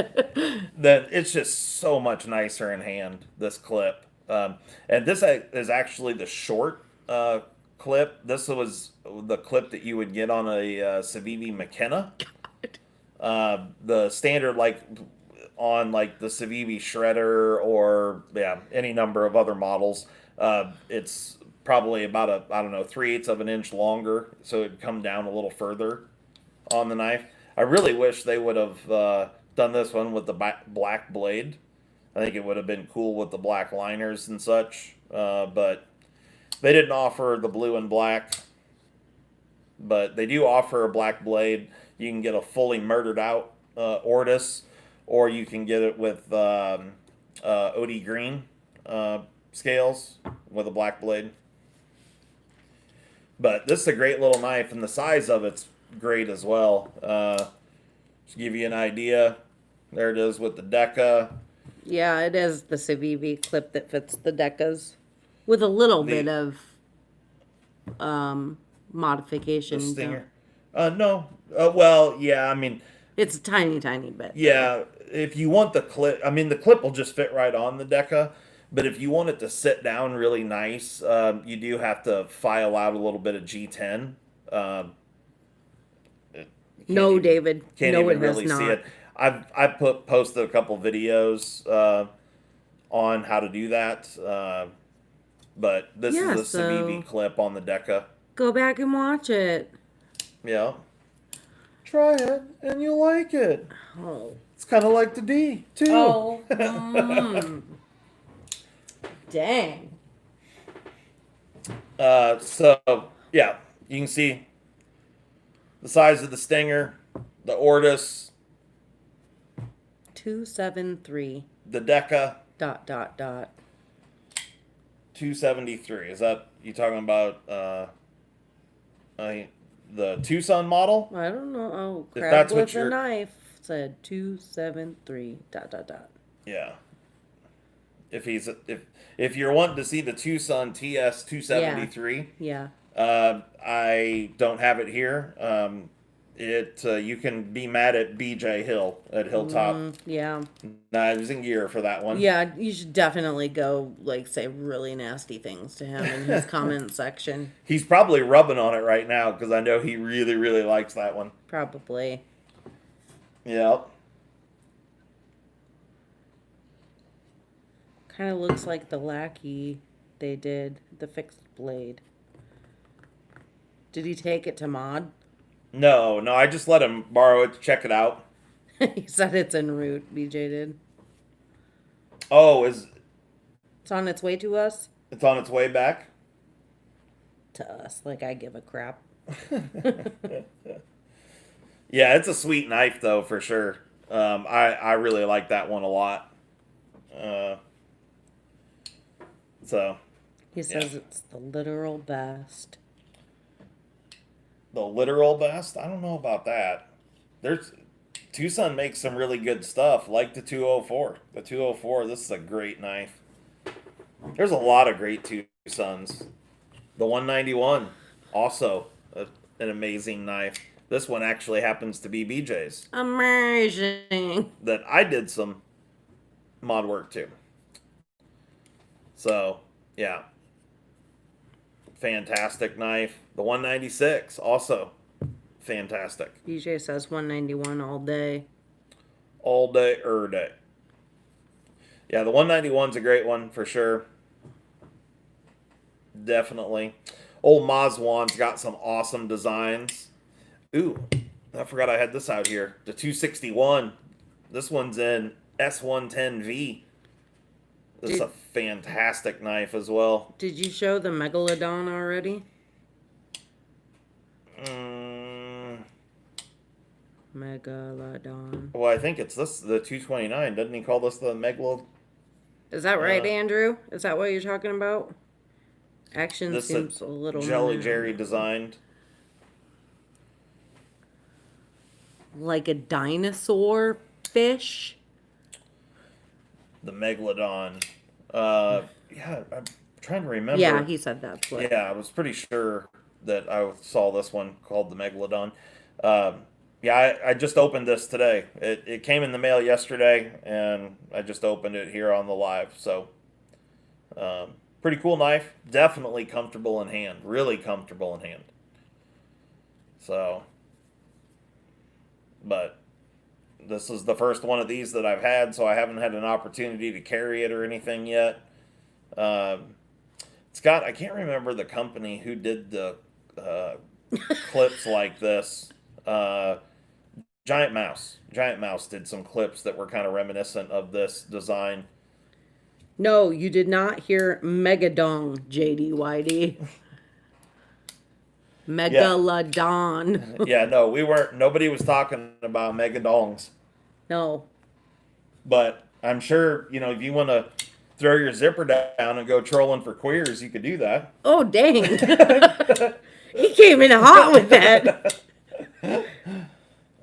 That it's just so much nicer in hand. This clip, and this is actually the short clip. This was the clip that you would get on a Civivi McKenna. The standard, like on like the Civivi Shredder or any number of other models. It's probably about I don't know, 3/8 of an inch longer, so it'd come down a little further on the knife. I really wish they would have done this one with the black blade. I think it would have been cool with the black liners and such, but they didn't offer the blue and black. But they do offer a black blade. You can get a fully murdered out Ortis, or you can get it with OD green scales with a black blade. But this is a great little knife, and the size of it's great as well. To give you an idea, there it is with the Deca. Yeah, it is the Civivi clip that fits the Decas with a little bit of modification. The Stinger. No. Well, yeah, I mean, It's a tiny, tiny bit. yeah, if you want the clip, I mean, the clip will just fit right on the Deca. But if you want it to sit down really nice, you do have to file out a little bit of G10. No, David. Can't No, even it has really see not. it. I've posted a couple videos on how to do that, but this is Yeah, a Civivi so clip on the Deca. go back and watch it. Yeah, try it and you'll like it. Oh. It's kind of like the D too. Oh. Dang. So yeah, you can see the size of the Stinger, the Ortis, 273 the Deca, dot dot dot. 273. Is that you talking about? The TwoSun model. I don't know. Oh, If crab that's what with a you're, knife said 273 dot dot dot. yeah. If you're wanting to see the TwoSun TS 273, Yeah. I don't have it here. You can be mad at BJ Hill at Hilltop Yeah. Knives and Gear for that one. Yeah, you should definitely go say really nasty things to him in his comment section. He's probably rubbing on it right now because I know he really, really likes that one. Probably. Yeah. Kind of looks like the lackey they did, the fixed blade. Did he take it to Mod? No, I just let him borrow it to check it out. He said it's en route, BJ did. Oh, It's on its way to us? it's on its way back? To us. Like I give a crap. Yeah, it's a sweet knife though, for sure. I really like that one a lot. So He says it's the literal best. the literal best? I don't know about that. There's TwoSun makes some really good stuff, like the 204. The 204, this is a great knife. There's a lot of great TwoSuns. The 191, also an amazing knife. This one actually happens to be BJ's. Amazing. That I did some mod work to. So, yeah. Fantastic knife. The 196, also fantastic. BJ says 191 all day. All day, day. Yeah, the 191's a great one for sure. Definitely. Old Mazwan's got some awesome designs. Ooh, I forgot I had this out here. The 261. This one's in S110V. This is a fantastic knife as well. Did you show the Megalodon already? Megalodon. Well, I think it's this, the 229. Doesn't he call this the Megalo? Is that right, Andrew? Is that what you're talking about? Action This seems a little... Jelly Jerry designed. Like a dinosaur fish? The Megalodon. Yeah, I'm trying to remember. Yeah, he said that. Yeah, I was pretty sure that I saw this one called the Megalodon. Yeah, I just opened this today. It came in the mail yesterday, and I just opened it here on the live. So, pretty cool knife. Definitely comfortable in hand. Really comfortable in hand. So, but this is the first one of these that I've had, so I haven't had an opportunity to carry it or anything yet. It's got, I can't remember the company who did the clips like this. Giant Mouse. Giant Mouse did some clips that were kind of reminiscent of this design. No, you did not hear Megadong, JDYD. Megalodon. Yeah, no, we weren't. Nobody was talking about megadongs. No. But I'm sure, if you want to throw your zipper down and go trolling for queers, you could do that. Oh, dang. He came in hot with that.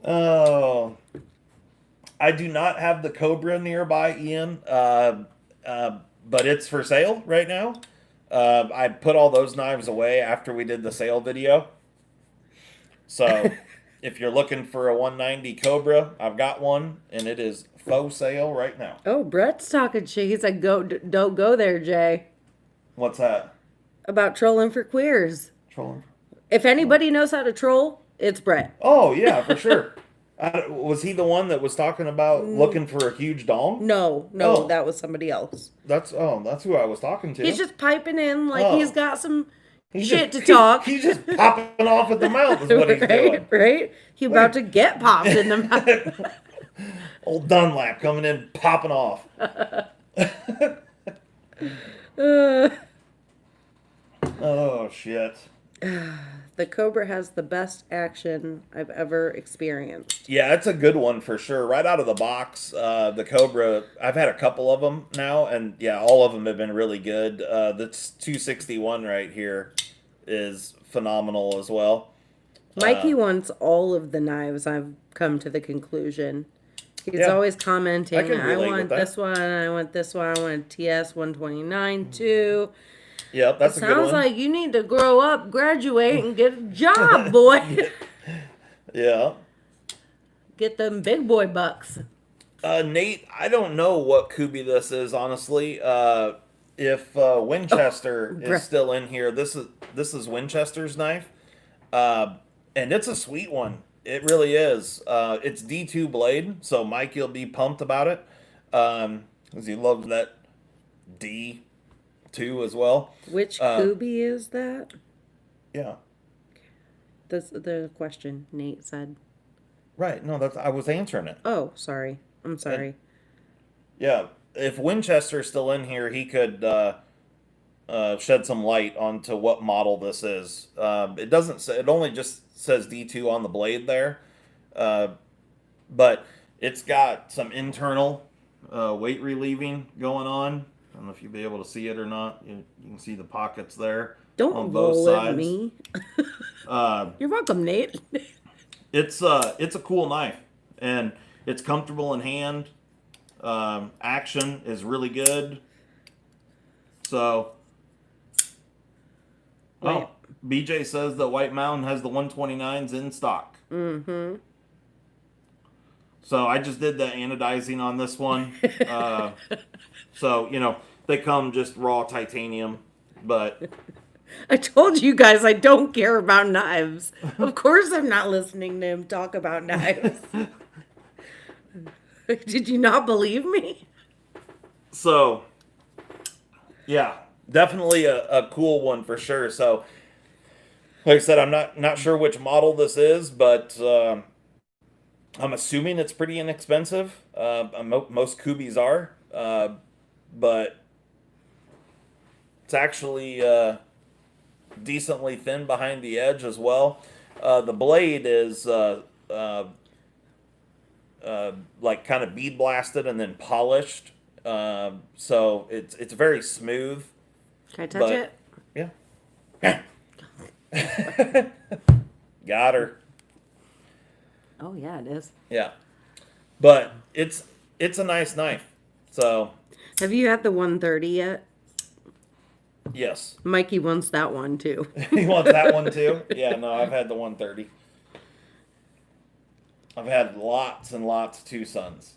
Oh. I do not have the Cobra nearby, Ian, but it's for sale right now. I put all those knives away after we did the sale video. So if you're looking for a 190 Cobra, I've got one, and it is faux sale right now. Oh, Brett's talking shit. He's like, don't go there, Jay. What's that? About trolling for queers. Trolling. If anybody knows how to troll, It's Brett. Oh yeah, for sure. Was he the one that was talking about looking for a huge dong? No, Oh, that was somebody else. that's who I was talking He's to. just piping in like he's Oh, got some he's just shit to talk. he's just popping off at the mouth is what he's Right, doing. right. He about Look to get popped in the mouth. at old Dunlap coming in popping off. Uh, Oh shit. the Cobra has the best action I've ever experienced. Yeah, it's a good one for sure. Right out of the box, the Cobra. I've had a couple of them now, and yeah, all of them have been really good. This 261 right here is phenomenal as well. Mikey wants all of the knives, I've come to the conclusion. He's Yeah, always I commenting, can I relate with want that. this one, I want this one, I want a TS 129 too. Yep, It that's a good sounds one. like you need to grow up, graduate, and get a job, boy. Yeah. Get them big boy bucks. Nate, I don't know what Kubi this is, honestly. If Winchester is Bruh. still in here, this is Winchester's knife. And it's a sweet one. It really is. It's D2 blade, so Mike will be pumped about it. 'Cause he loves that D2 as well. Which Uh, Kubi is that? yeah. That's the question Nate said. Right. No, that's I was answering it. Oh, sorry. I'm sorry. Yeah. If Winchester's still in here, he could shed some light onto what model this is. It doesn't say. It only just says D2 on the blade there, uh, but it's got some internal weight relieving going on. I don't know if you'll be able to see it or not. You can see the pockets there Don't on both roll at sides. me. Uh, You're welcome, Nate. it's a cool knife, and it's comfortable in hand. Action is really good. So, Wait. oh, BJ says that White Mountain has the 129s in stock. Mm-hmm. So I just did the anodizing on this one. So, they come just raw titanium, but I told you guys I don't care about knives. Of course I'm not listening to him talk about knives. Did you not believe me? so yeah, definitely a cool one for sure. So, like I said, I'm not sure which model this is, but I'm assuming it's pretty inexpensive. Most Kubis are, but it's actually decently thin behind the edge as well. The blade is like kind of bead blasted and then polished, so it's very smooth. Can I touch But it? yeah, got her. Oh yeah, it is. Yeah, but it's a nice knife. So Have you had the 130 yet? yes, Mikey wants that one too. you want that one too? Yeah, no, I've had the 130. I've had lots and lots of TwoSuns.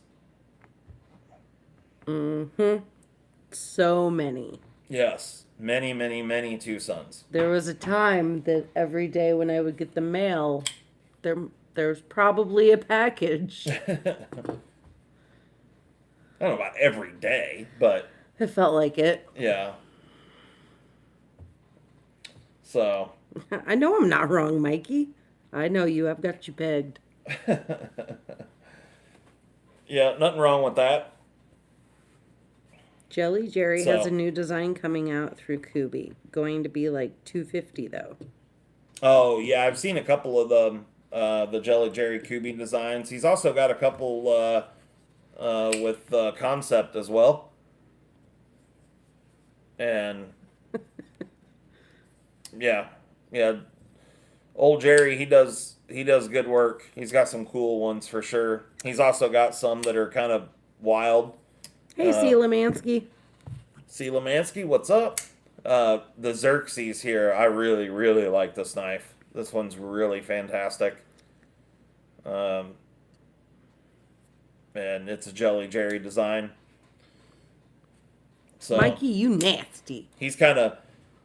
Mm-hmm. So many. Yes, many, many, many TwoSuns. There was a time that every day when I would get the mail, there's probably a package. I don't know about every day, but It felt like it. yeah. So, I know I'm not wrong, Mikey. I know you. I've got you pegged. yeah, nothing wrong with that. Jelly Jerry has So- a new design coming out through Kubi. Going to be like $250 though. Oh, yeah, I've seen a couple of the Jelly Jerry Kubi designs. He's also got a couple with Concept as well. And yeah, old Jerry, he does good work. He's got some cool ones for sure. He's also got some that are kind of wild. Hey, Seelemansky. Lemansky, what's up? The Xerxes here, I really, really like this knife. This one's really fantastic. And it's a Jelly Jerry design. So Mikey, you nasty. he's kind of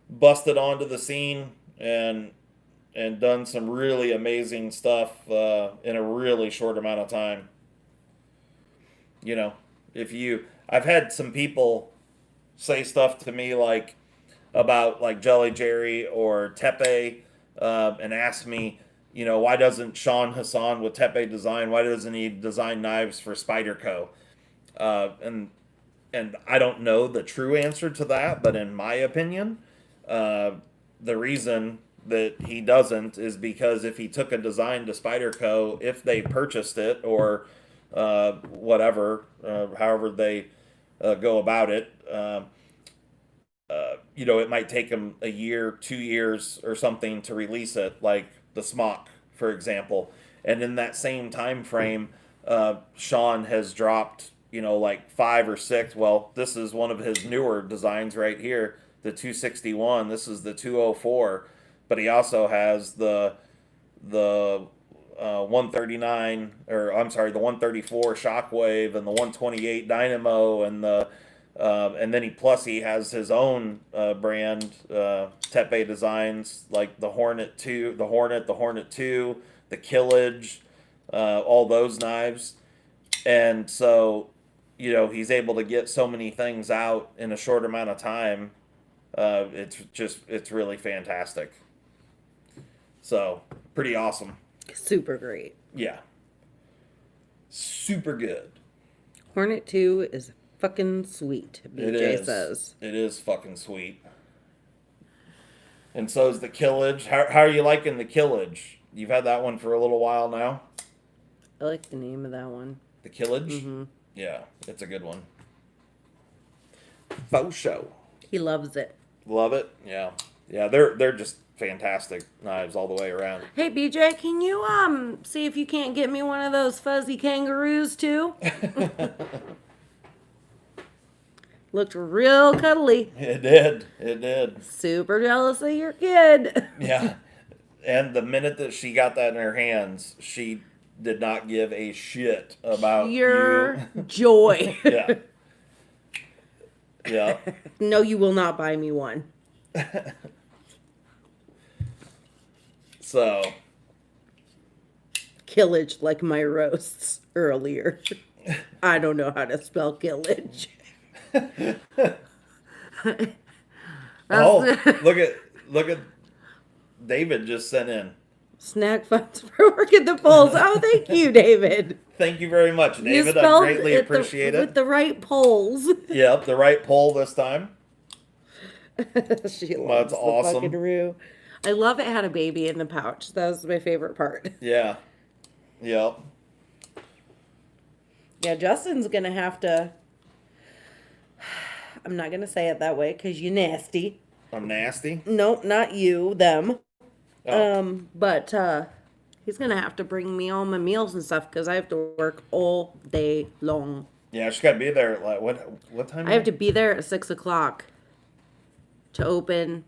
busted onto the scene, and and done some really amazing stuff in a really short amount of time. You know, I've had some people say stuff to me like about like Jelly Jerry or Tepe, and ask me, why doesn't Sean Hassan with Tepe Design, why doesn't he design knives for Spyderco? And I don't know the true answer to that, but in my opinion, uh, the reason that he doesn't is because if he took a design to Spyderco, if they purchased it or whatever, however they go about it, it might take him a year, 2 years, or something to release it, like the Smock, for example. And in that same time frame, Sean has dropped, like 5 or 6. Well, this is one of his newer designs right here, the 261. This is the 204, but he also has the 139, or I'm sorry, the 134 Shockwave and the 128 Dynamo and then he has his own brand, Tepe Designs, like the Hornet 2, the Hornet 2, the Killage, all those knives. And so, he's able to get so many things out in a short amount of time. It's really fantastic. So, pretty awesome. Super great. Yeah. Super good. Hornet 2 is fucking sweet, BJ says. It is fucking sweet. And so is the Killage. How are you liking the Killage? You've had that one for a little while now. I like the name of that one. The Killage? Mm-hmm. Yeah, it's a good one. Faux show. He loves it. Love it? Yeah. Yeah, they're just fantastic knives all the way around. Hey, BJ, can you see if you can't get me one of those fuzzy kangaroos too? Looked real cuddly. It did. Super jealous of your kid. Yeah. And the minute that she got that in her hands, she did not give a shit about your you. Joy. Yeah. Yeah. No, you will not buy me one. So. Killage, like my roasts earlier. I don't know how to spell killage. Look at David just sent in snack funds for working the polls. Oh, thank you, David. Thank you very much, David. I greatly appreciate it. With the right polls. Yep, the right poll this time. She loves That's awesome. the fucking I love it had a baby in the pouch. That was my favorite part. Yeah. Yep. Yeah, Justin's gonna have to. I'm not gonna say it that way because you're nasty. I'm nasty? Nope, not you, them. Oh. But he's gonna have to bring me all my meals and stuff because I have to work all day long. Yeah, she's gotta be there at like what time? I have to be there at 6:00 to open.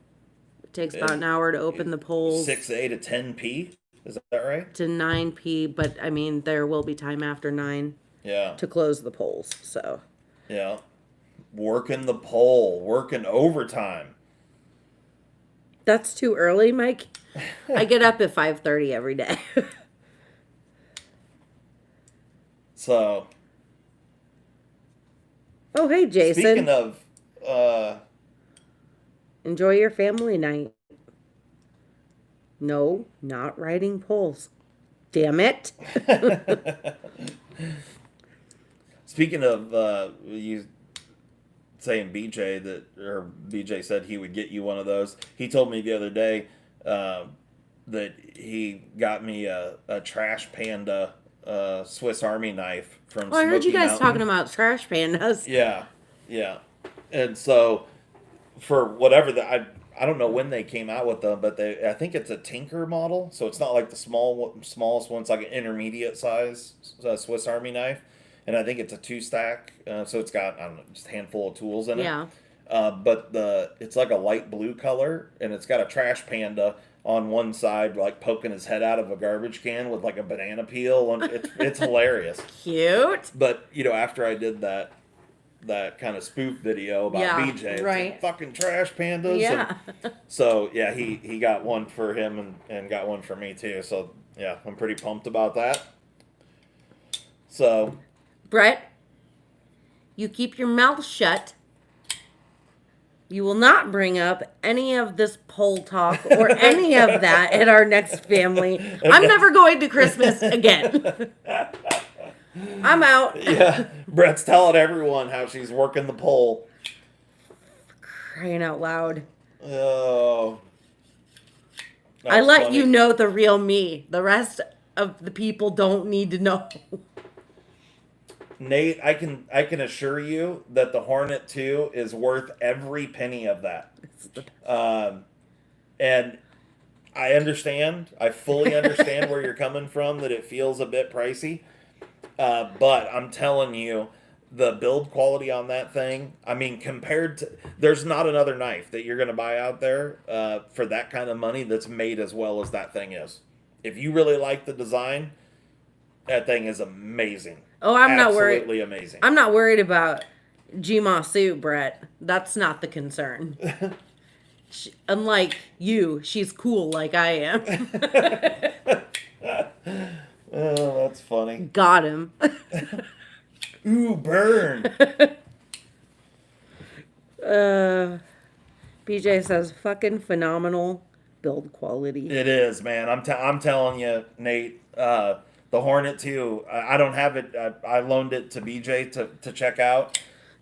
It takes about an hour to open the polls. 6A to 10P. Is that right? To 9P, but I mean there will be time after 9. Yeah. To close the polls. So. Yeah. Working the poll, working overtime. That's too early, Mike. I get up at 5:30 every day. So. Oh, hey, Jason. Speaking of. Enjoy your family night. No, not writing polls. Damn it. Speaking of you saying BJ said he would get you one of those. He told me the other day that he got me a Trash Panda Swiss Army knife from I heard you guys Mountain. talking about Trash Pandas. Yeah. And so for whatever I don't know when they came out with them, but I think it's a Tinker model, so it's not like the smallest one. It's like an intermediate size Swiss Army knife. And I think it's a 2-stack, so it's got, I don't know, just a handful of tools in it. Yeah. But it's like a light blue color, and it's got a Trash Panda on one side, like poking his head out of a garbage can with like a banana peel, and it's hilarious. Cute. But after I did that, that kind of spoof video about Yeah, BJ. It's right. like, fucking trash pandas. Yeah. And so yeah, he got one for him and got one for me too. So yeah, I'm pretty pumped about that. So Brett, you keep your mouth shut. You will not bring up any of this poll talk or any of that at our next family. I'm never going to Christmas again. I'm out. yeah, Brett's telling everyone how she's working the pole. Crying out loud. Oh, I that's let funny. you know the real me. The rest of the people don't need to know. Nate, I can assure you that the Hornet 2 is worth every penny of that. And I understand. I fully understand where you're coming from, that it feels a bit pricey. But I'm telling you, the build quality on that thing, I mean, compared to, there's not another knife that you're going to buy out there for that kind of money that's made as well as that thing is. If you really like the design, that thing is amazing. Oh, I'm not worried. Absolutely amazing. I'm not worried about Gma suit, Brett. That's not the concern. Unlike you, she's cool like I am. Oh, that's funny. Got him. Ooh, burn. BJ says, fucking phenomenal build quality. It is, man. I'm telling you, Nate. The Hornet 2. I don't have it. I loaned it to BJ to check out.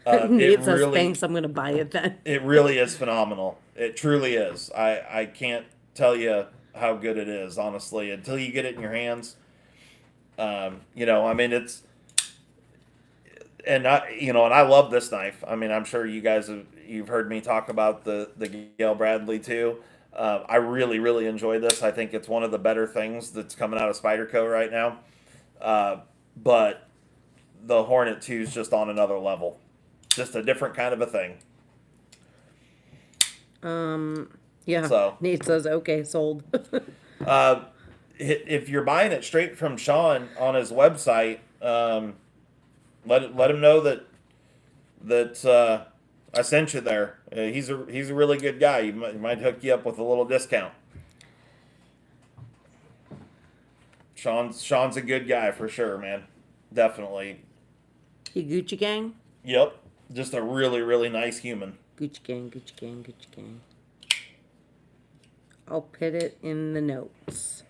Nate says, thanks, I'm going to buy it then. It really is phenomenal. It truly is. I can't tell you how good it is, honestly, until you get it in your hands. I mean, it's, and I love this knife. I mean, I'm sure you've heard me talk about the Gail Bradley too. I really, really enjoy this. I think it's one of the better things that's coming out of Spyderco right now. But the Hornet 2 is just on another level. Just a different kind of a thing. Yeah. So Nate says, okay, sold. If you're buying it straight from Sean on his website, let him know that I sent you there. He's a really good guy. He might hook you up with a little discount. Sean's a good guy for sure, man. Definitely. You Gucci gang? Yep. Just a really, really nice human. Gucci gang, Gucci gang, Gucci gang. I'll put it in the notes.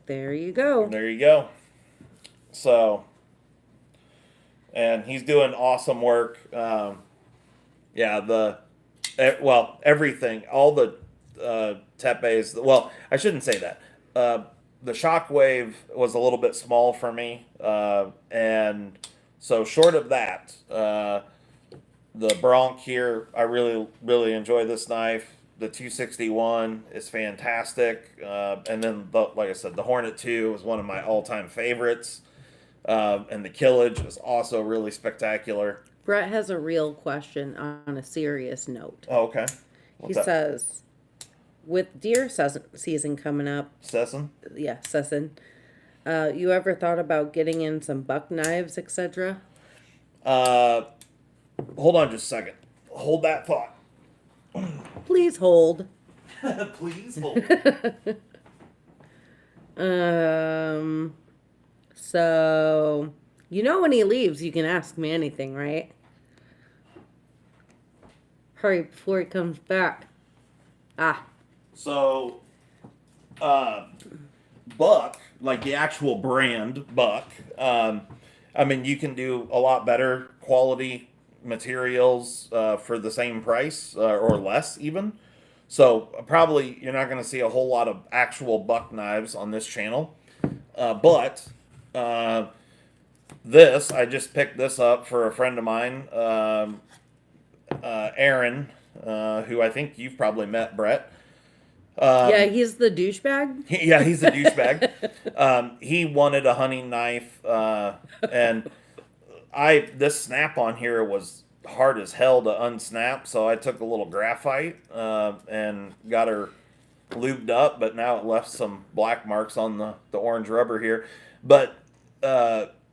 There you go. There you go. So, and he's doing awesome work. Yeah, everything, all the Tepes. Well, I shouldn't say that. The Shockwave was a little bit small for me, and so short of that, the Bronc here, I really, really enjoy this knife. The 261 is fantastic, and then like I said, the Hornet 2 is one of my all-time favorites, and the Killage is also really spectacular. Brett has a real question on a serious note. Oh, okay. He says, with deer season coming up, Sesson? Yeah, Sesson. You ever thought about getting in some buck knives, etc.? Hold on just a second. Hold that thought. Please hold. Please hold. So, when he leaves, you can ask me anything, right? Hurry before he comes back. So, Buck, like the actual brand Buck, I mean, you can do a lot better quality materials for the same price or less even. So probably you're not going to see a whole lot of actual Buck knives on this channel. But this, I just picked this up for a friend of mine, Aaron, who I think you've probably met, Brett. Yeah, he's the douchebag. Yeah, he's a douchebag. He wanted a hunting knife, and this snap on here was hard as hell to unsnap, so I took a little graphite and got her lubed up, but now it left some black marks on the orange rubber here. But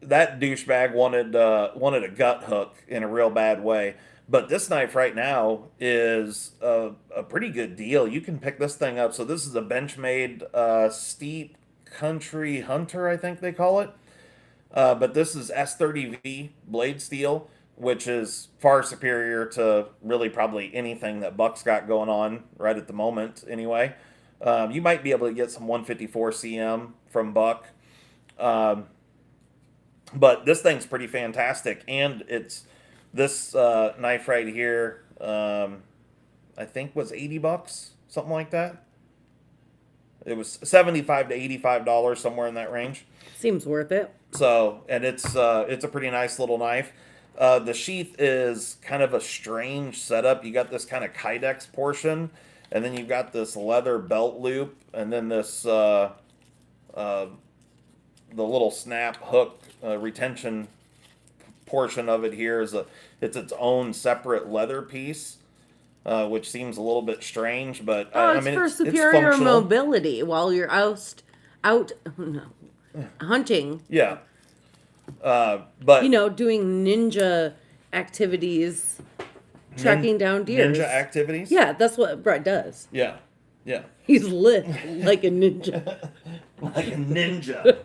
that douchebag wanted a gut hook in a real bad way. But this knife right now is a pretty good deal. You can pick this thing up. So this is a Benchmade Steep Country Hunter, I think they call it. But this is S30V blade steel, which is far superior to really probably anything that Buck's got going on right at the moment. Anyway, you might be able to get some 154 cm from Buck. Um, but this thing's pretty fantastic, and it's this knife right here. I think was $80, something like that. It was $75 to $85, somewhere in that range. Seems worth it. So, and it's a pretty nice little knife. The sheath is kind of a strange setup. You got this kind of kydex portion, and then you've got this leather belt loop, and then this the little snap hook retention portion of it here is it's its own separate leather piece, which seems a little bit strange, but Oh, I it's mean for it's superior functional. mobility while you're out no, hunting. Yeah, but Doing ninja activities, tracking down deer. ninja activities. Yeah, that's what Brett does. Yeah, yeah, He's lit like a ninja. like a ninja.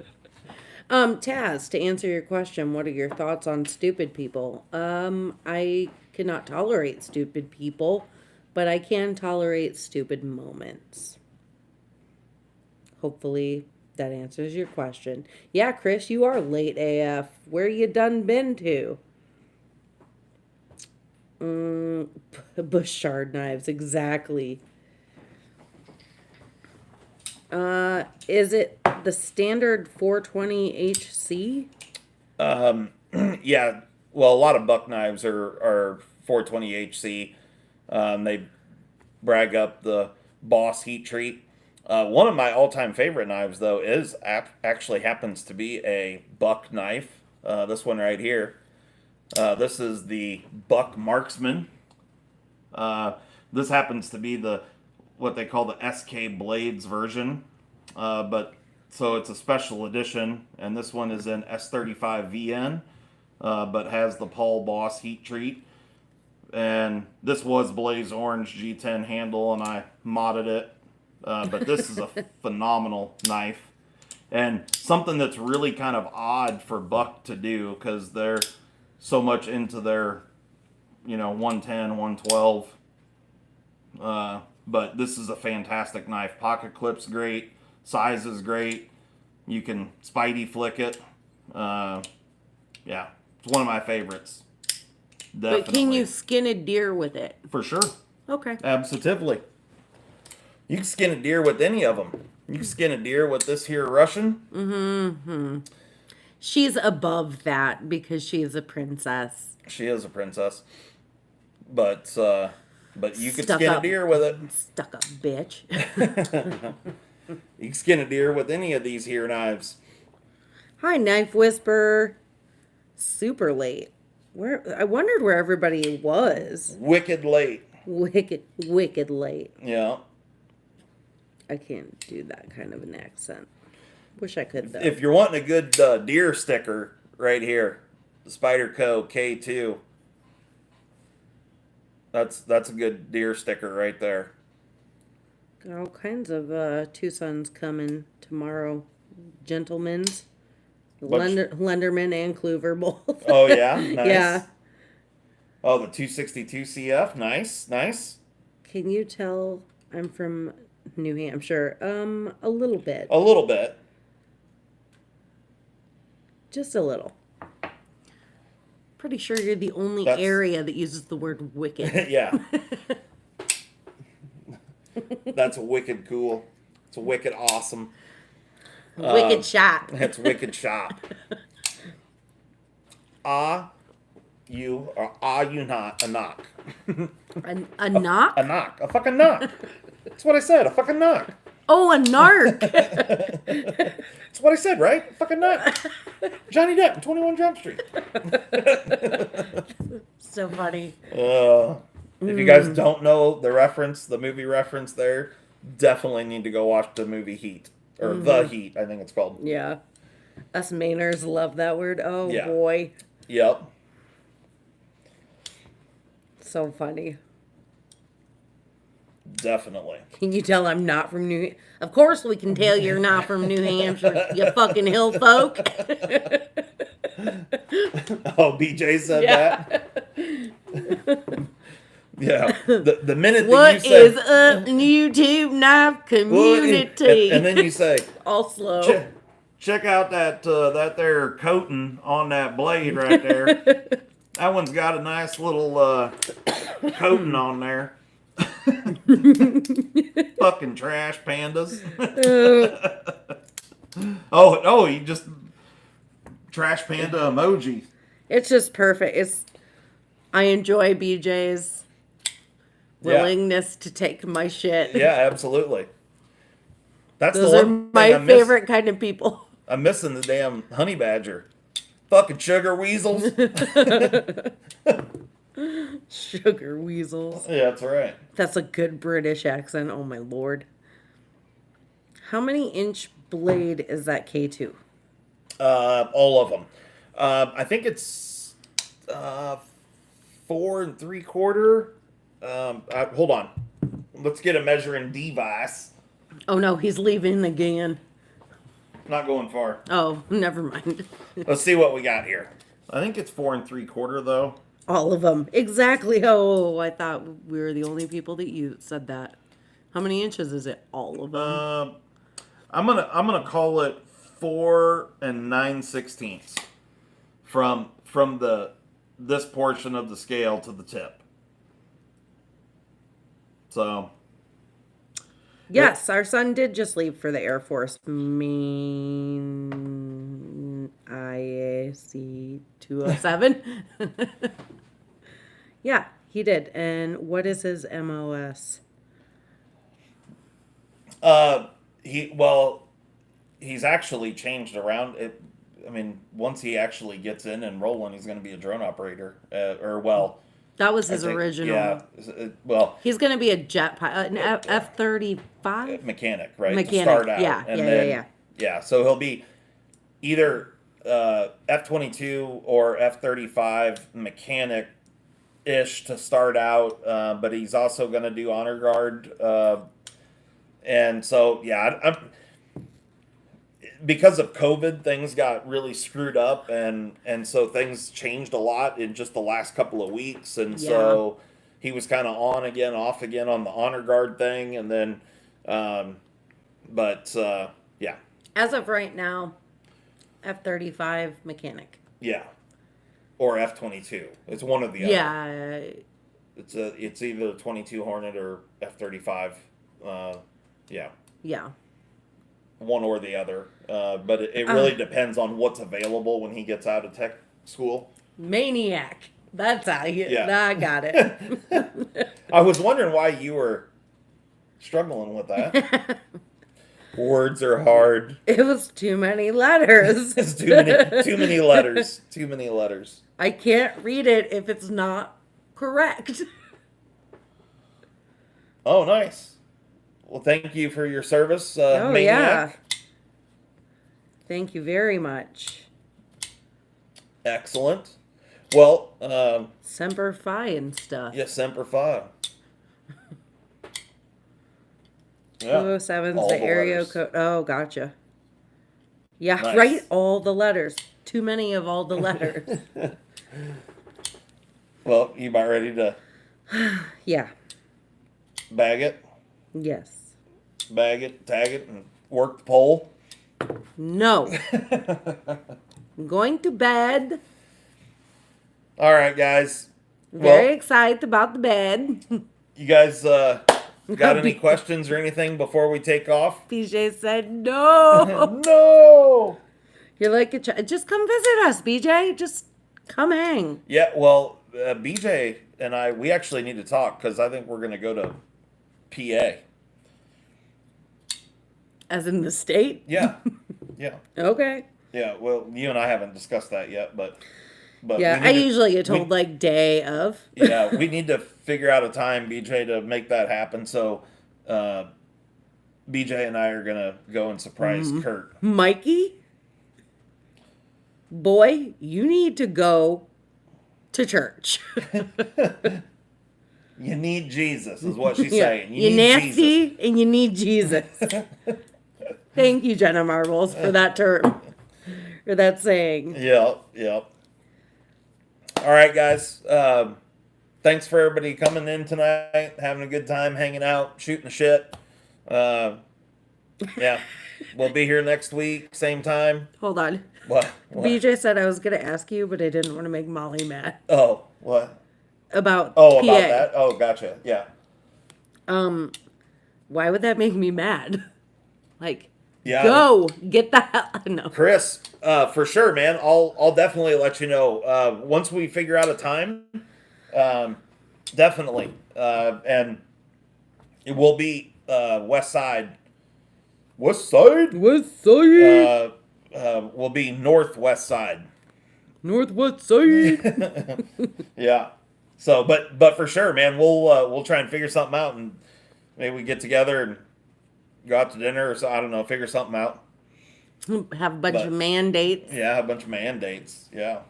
Taz, to answer your question, what are your thoughts on stupid people? I cannot tolerate stupid people, but I can tolerate stupid moments. Hopefully that answers your question. Yeah, Chris, you are late AF. Where you done been to? Bush shard knives, exactly. Is it the standard 420 HC? Yeah, well, a lot of Buck knives are 420 HC. They brag up the Boss heat treat. One of my all-time favorite knives, though, is actually happens to be a Buck knife. This one right here. This is the Buck Marksman. This happens to be what they call the SK Blades version, but so it's a special edition, and this one is in S35 VN, but has the Paul Boss heat treat. And this was Blaze Orange G10 handle, and I modded it. But this is a phenomenal knife, and something that's really kind of odd for Buck to do because they're so much into their, 110, 112. But this is a fantastic knife. Pocket clip's great. Size is great. You can Spidey flick it. Yeah, it's one of my favorites. Definitely. But can you skin a deer with it? For sure. Okay. Absolutely. You can skin a deer with any of them. You can skin a deer with this here Russian. Mm-hmm. She's above that because she is a princess. She is a princess. But you could Stuck skin a up. deer with it. Stuck up bitch. You can skin a deer with any of these here knives. Hi, Knife Whisperer. Super late. I wondered where everybody was. Wicked late. Wicked late. Yeah. I can't do that kind of an accent. Wish I could, though. If you're wanting a good deer sticker, right here, the Spyderco K2. That's a good deer sticker right there. Got all kinds of TwoSuns coming tomorrow. Gentlemen's. Lenderman and Kluver both. Oh, yeah? Nice. Yeah. Oh, the 262 CF. Nice. Can you tell I'm from New Hampshire? A little bit. A little bit. Just a little. Pretty sure you're the only area that uses the word wicked. Yeah. That's wicked cool. It's wicked awesome. Wicked shot. That's wicked shot. You not a knock? A knock? A knock. A fucking knock. That's what I said. A fucking knock. Oh, a narc. That's what I said, right? A fucking knock. Johnny Depp in 21 Jump Street. So funny. If you guys don't know the movie reference there, definitely need to go watch the movie Heat. Or The Heat, I think it's called. Yeah. Us Mainers love that word. Oh Yeah. boy. Yep. So funny. Definitely. Can you tell I'm not from New Of course we can tell you're not from New Hampshire, you fucking hill folk. Oh, BJ said Yeah. that. Yeah. The minute that you What is say up, YouTube knife well, community? and then you say All slow. check out that there coating on that blade right there. That one's got a nice little coating on there. Fucking trash pandas. Oh, you just trash panda emoji. It's just perfect. I enjoy BJ's willingness to take my shit. Yeah, absolutely. That's Those the are one thing my favorite kind of people. I'm missing the damn honey badger. Fucking sugar weasels. Sugar weasels. Yeah, that's right. That's a good British accent. Oh my lord. How many inch blade is that K2? All of them. I think it's 4 3/4. Hold on. Let's get a measuring device. Oh no, he's leaving again. Not going far. Oh, never mind. Let's see what we got here. I think it's 4 3/4 though. All of them. Exactly. Oh, I thought we were the only people that you said that. How many inches is it? All of them. I'm gonna call it 4 9/16 from this portion of the scale to the tip. So Yes, our son did just leave for the Air Force. Main IAC 207. Yeah, he did. And what is his MOS? He's actually changed around it. I mean, once he actually gets in and rolling, he's going to be a drone operator. That was his original. Yeah. He's going to be a jet pilot, an F-35 mechanic, right? Mechanic. To start out, Yeah, and yeah, then, yeah. yeah. So he'll be either F-22 or F-35 mechanic ish to start out, but he's also going to do honor guard. And so, yeah, because of COVID, things got really screwed up, and so things changed a lot in just the last couple of weeks, and so he was kind of on again, off again on the honor guard thing, and then, yeah. As of right now, F-35 mechanic. Yeah, or F-22. It's one of the other. Yeah. It's either 22 Hornet or F-35. Yeah. Yeah. One or the other. But it really depends on what's available when he gets out of tech school. Maniac. That's how you. Yeah. I got it. I was wondering why you were struggling with that. Words are hard. It was too many letters. It's too many letters. Too many letters. I can't read it if it's not correct. Oh, nice. Well, thank you for your service, Oh, Maniac. yeah. Thank you very much. Excellent. Well, Semper Fi and stuff. yes, Semper Fi. Yeah. 207's All the the area letters. code. Oh, gotcha. Yeah, Nice. right? All the letters. Too many of all the letters. Well, you about ready to Yeah. bag it, Yes. tag it, and work the pole? No. I'm going to bed. All right, guys. Very Well, excited about the bed. you guys got any questions or anything before we take off? BJ said no. No. You're like, just come visit us, BJ. Just come hang. Yeah, well, BJ and we actually need to talk because I think we're going to go to PA. As in the state? Yeah. Yeah. Okay. Yeah, well, you and I haven't discussed that yet, but Yeah, we I need to- usually get told like day of. yeah, we need to figure out a time, BJ, to make that happen. So, BJ and I are gonna go and surprise Kurt. Mikey? boy, you need to go to church. You need Jesus, is what she's Yeah, saying. You you're need nasty and you need Jesus. Thank you, Jenna Marbles, for that term. Or that saying. Yep, yep. All right, guys. Thanks for everybody coming in tonight, having a good time, hanging out, shooting the shit. Yeah, we'll be here next week, same time. Hold on. What? BJ said I was going to ask you, but I didn't want to make Molly mad. Oh, what? About Oh, PA. about that? Oh, gotcha. Yeah. Why would that make me mad? Like, Yeah. go get the hell. No. Chris, for sure, man. I'll definitely let you know once we figure out a time. Definitely, and it will be West Side. West Side. West Side. Will be Northwest Side. Northwest Side. Yeah. So, but for sure, man, we'll try and figure something out, and maybe we get together and go out to dinner or so. I don't know, figure something out. Have a bunch of mandates. Yeah, a bunch of mandates. Yeah.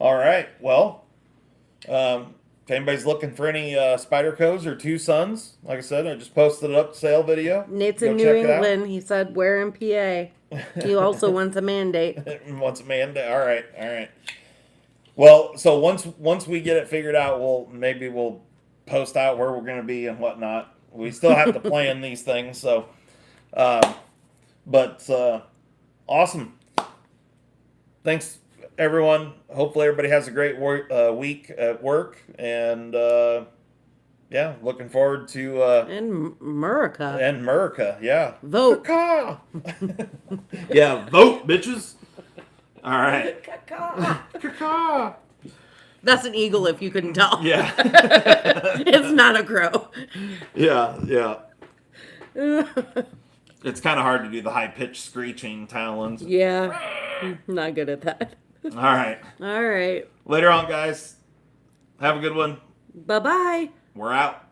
All right. Well, if anybody's looking for any Spydercos or TwoSuns, like I said, I just posted it up sale video. Nate's in New England. He said, "Where in PA?" He also wants a mandate. Wants a mandate. All right. All right. Well, so once we get it figured out, we'll post out where we're going to be and whatnot. We still have to plan these things, so. But awesome. Thanks, everyone. Hopefully, everybody has a great week at work, and yeah, looking forward to And Murica. and America. Yeah, Vote. Yeah, vote, bitches. All right. Caw. That's an eagle, if you couldn't tell. Yeah. It's not a crow. Yeah. It's kind of hard to do the high-pitched screeching talons. Yeah. Not good at that. All right. All right. Later on, guys. Have a good one. Bye-bye. We're out.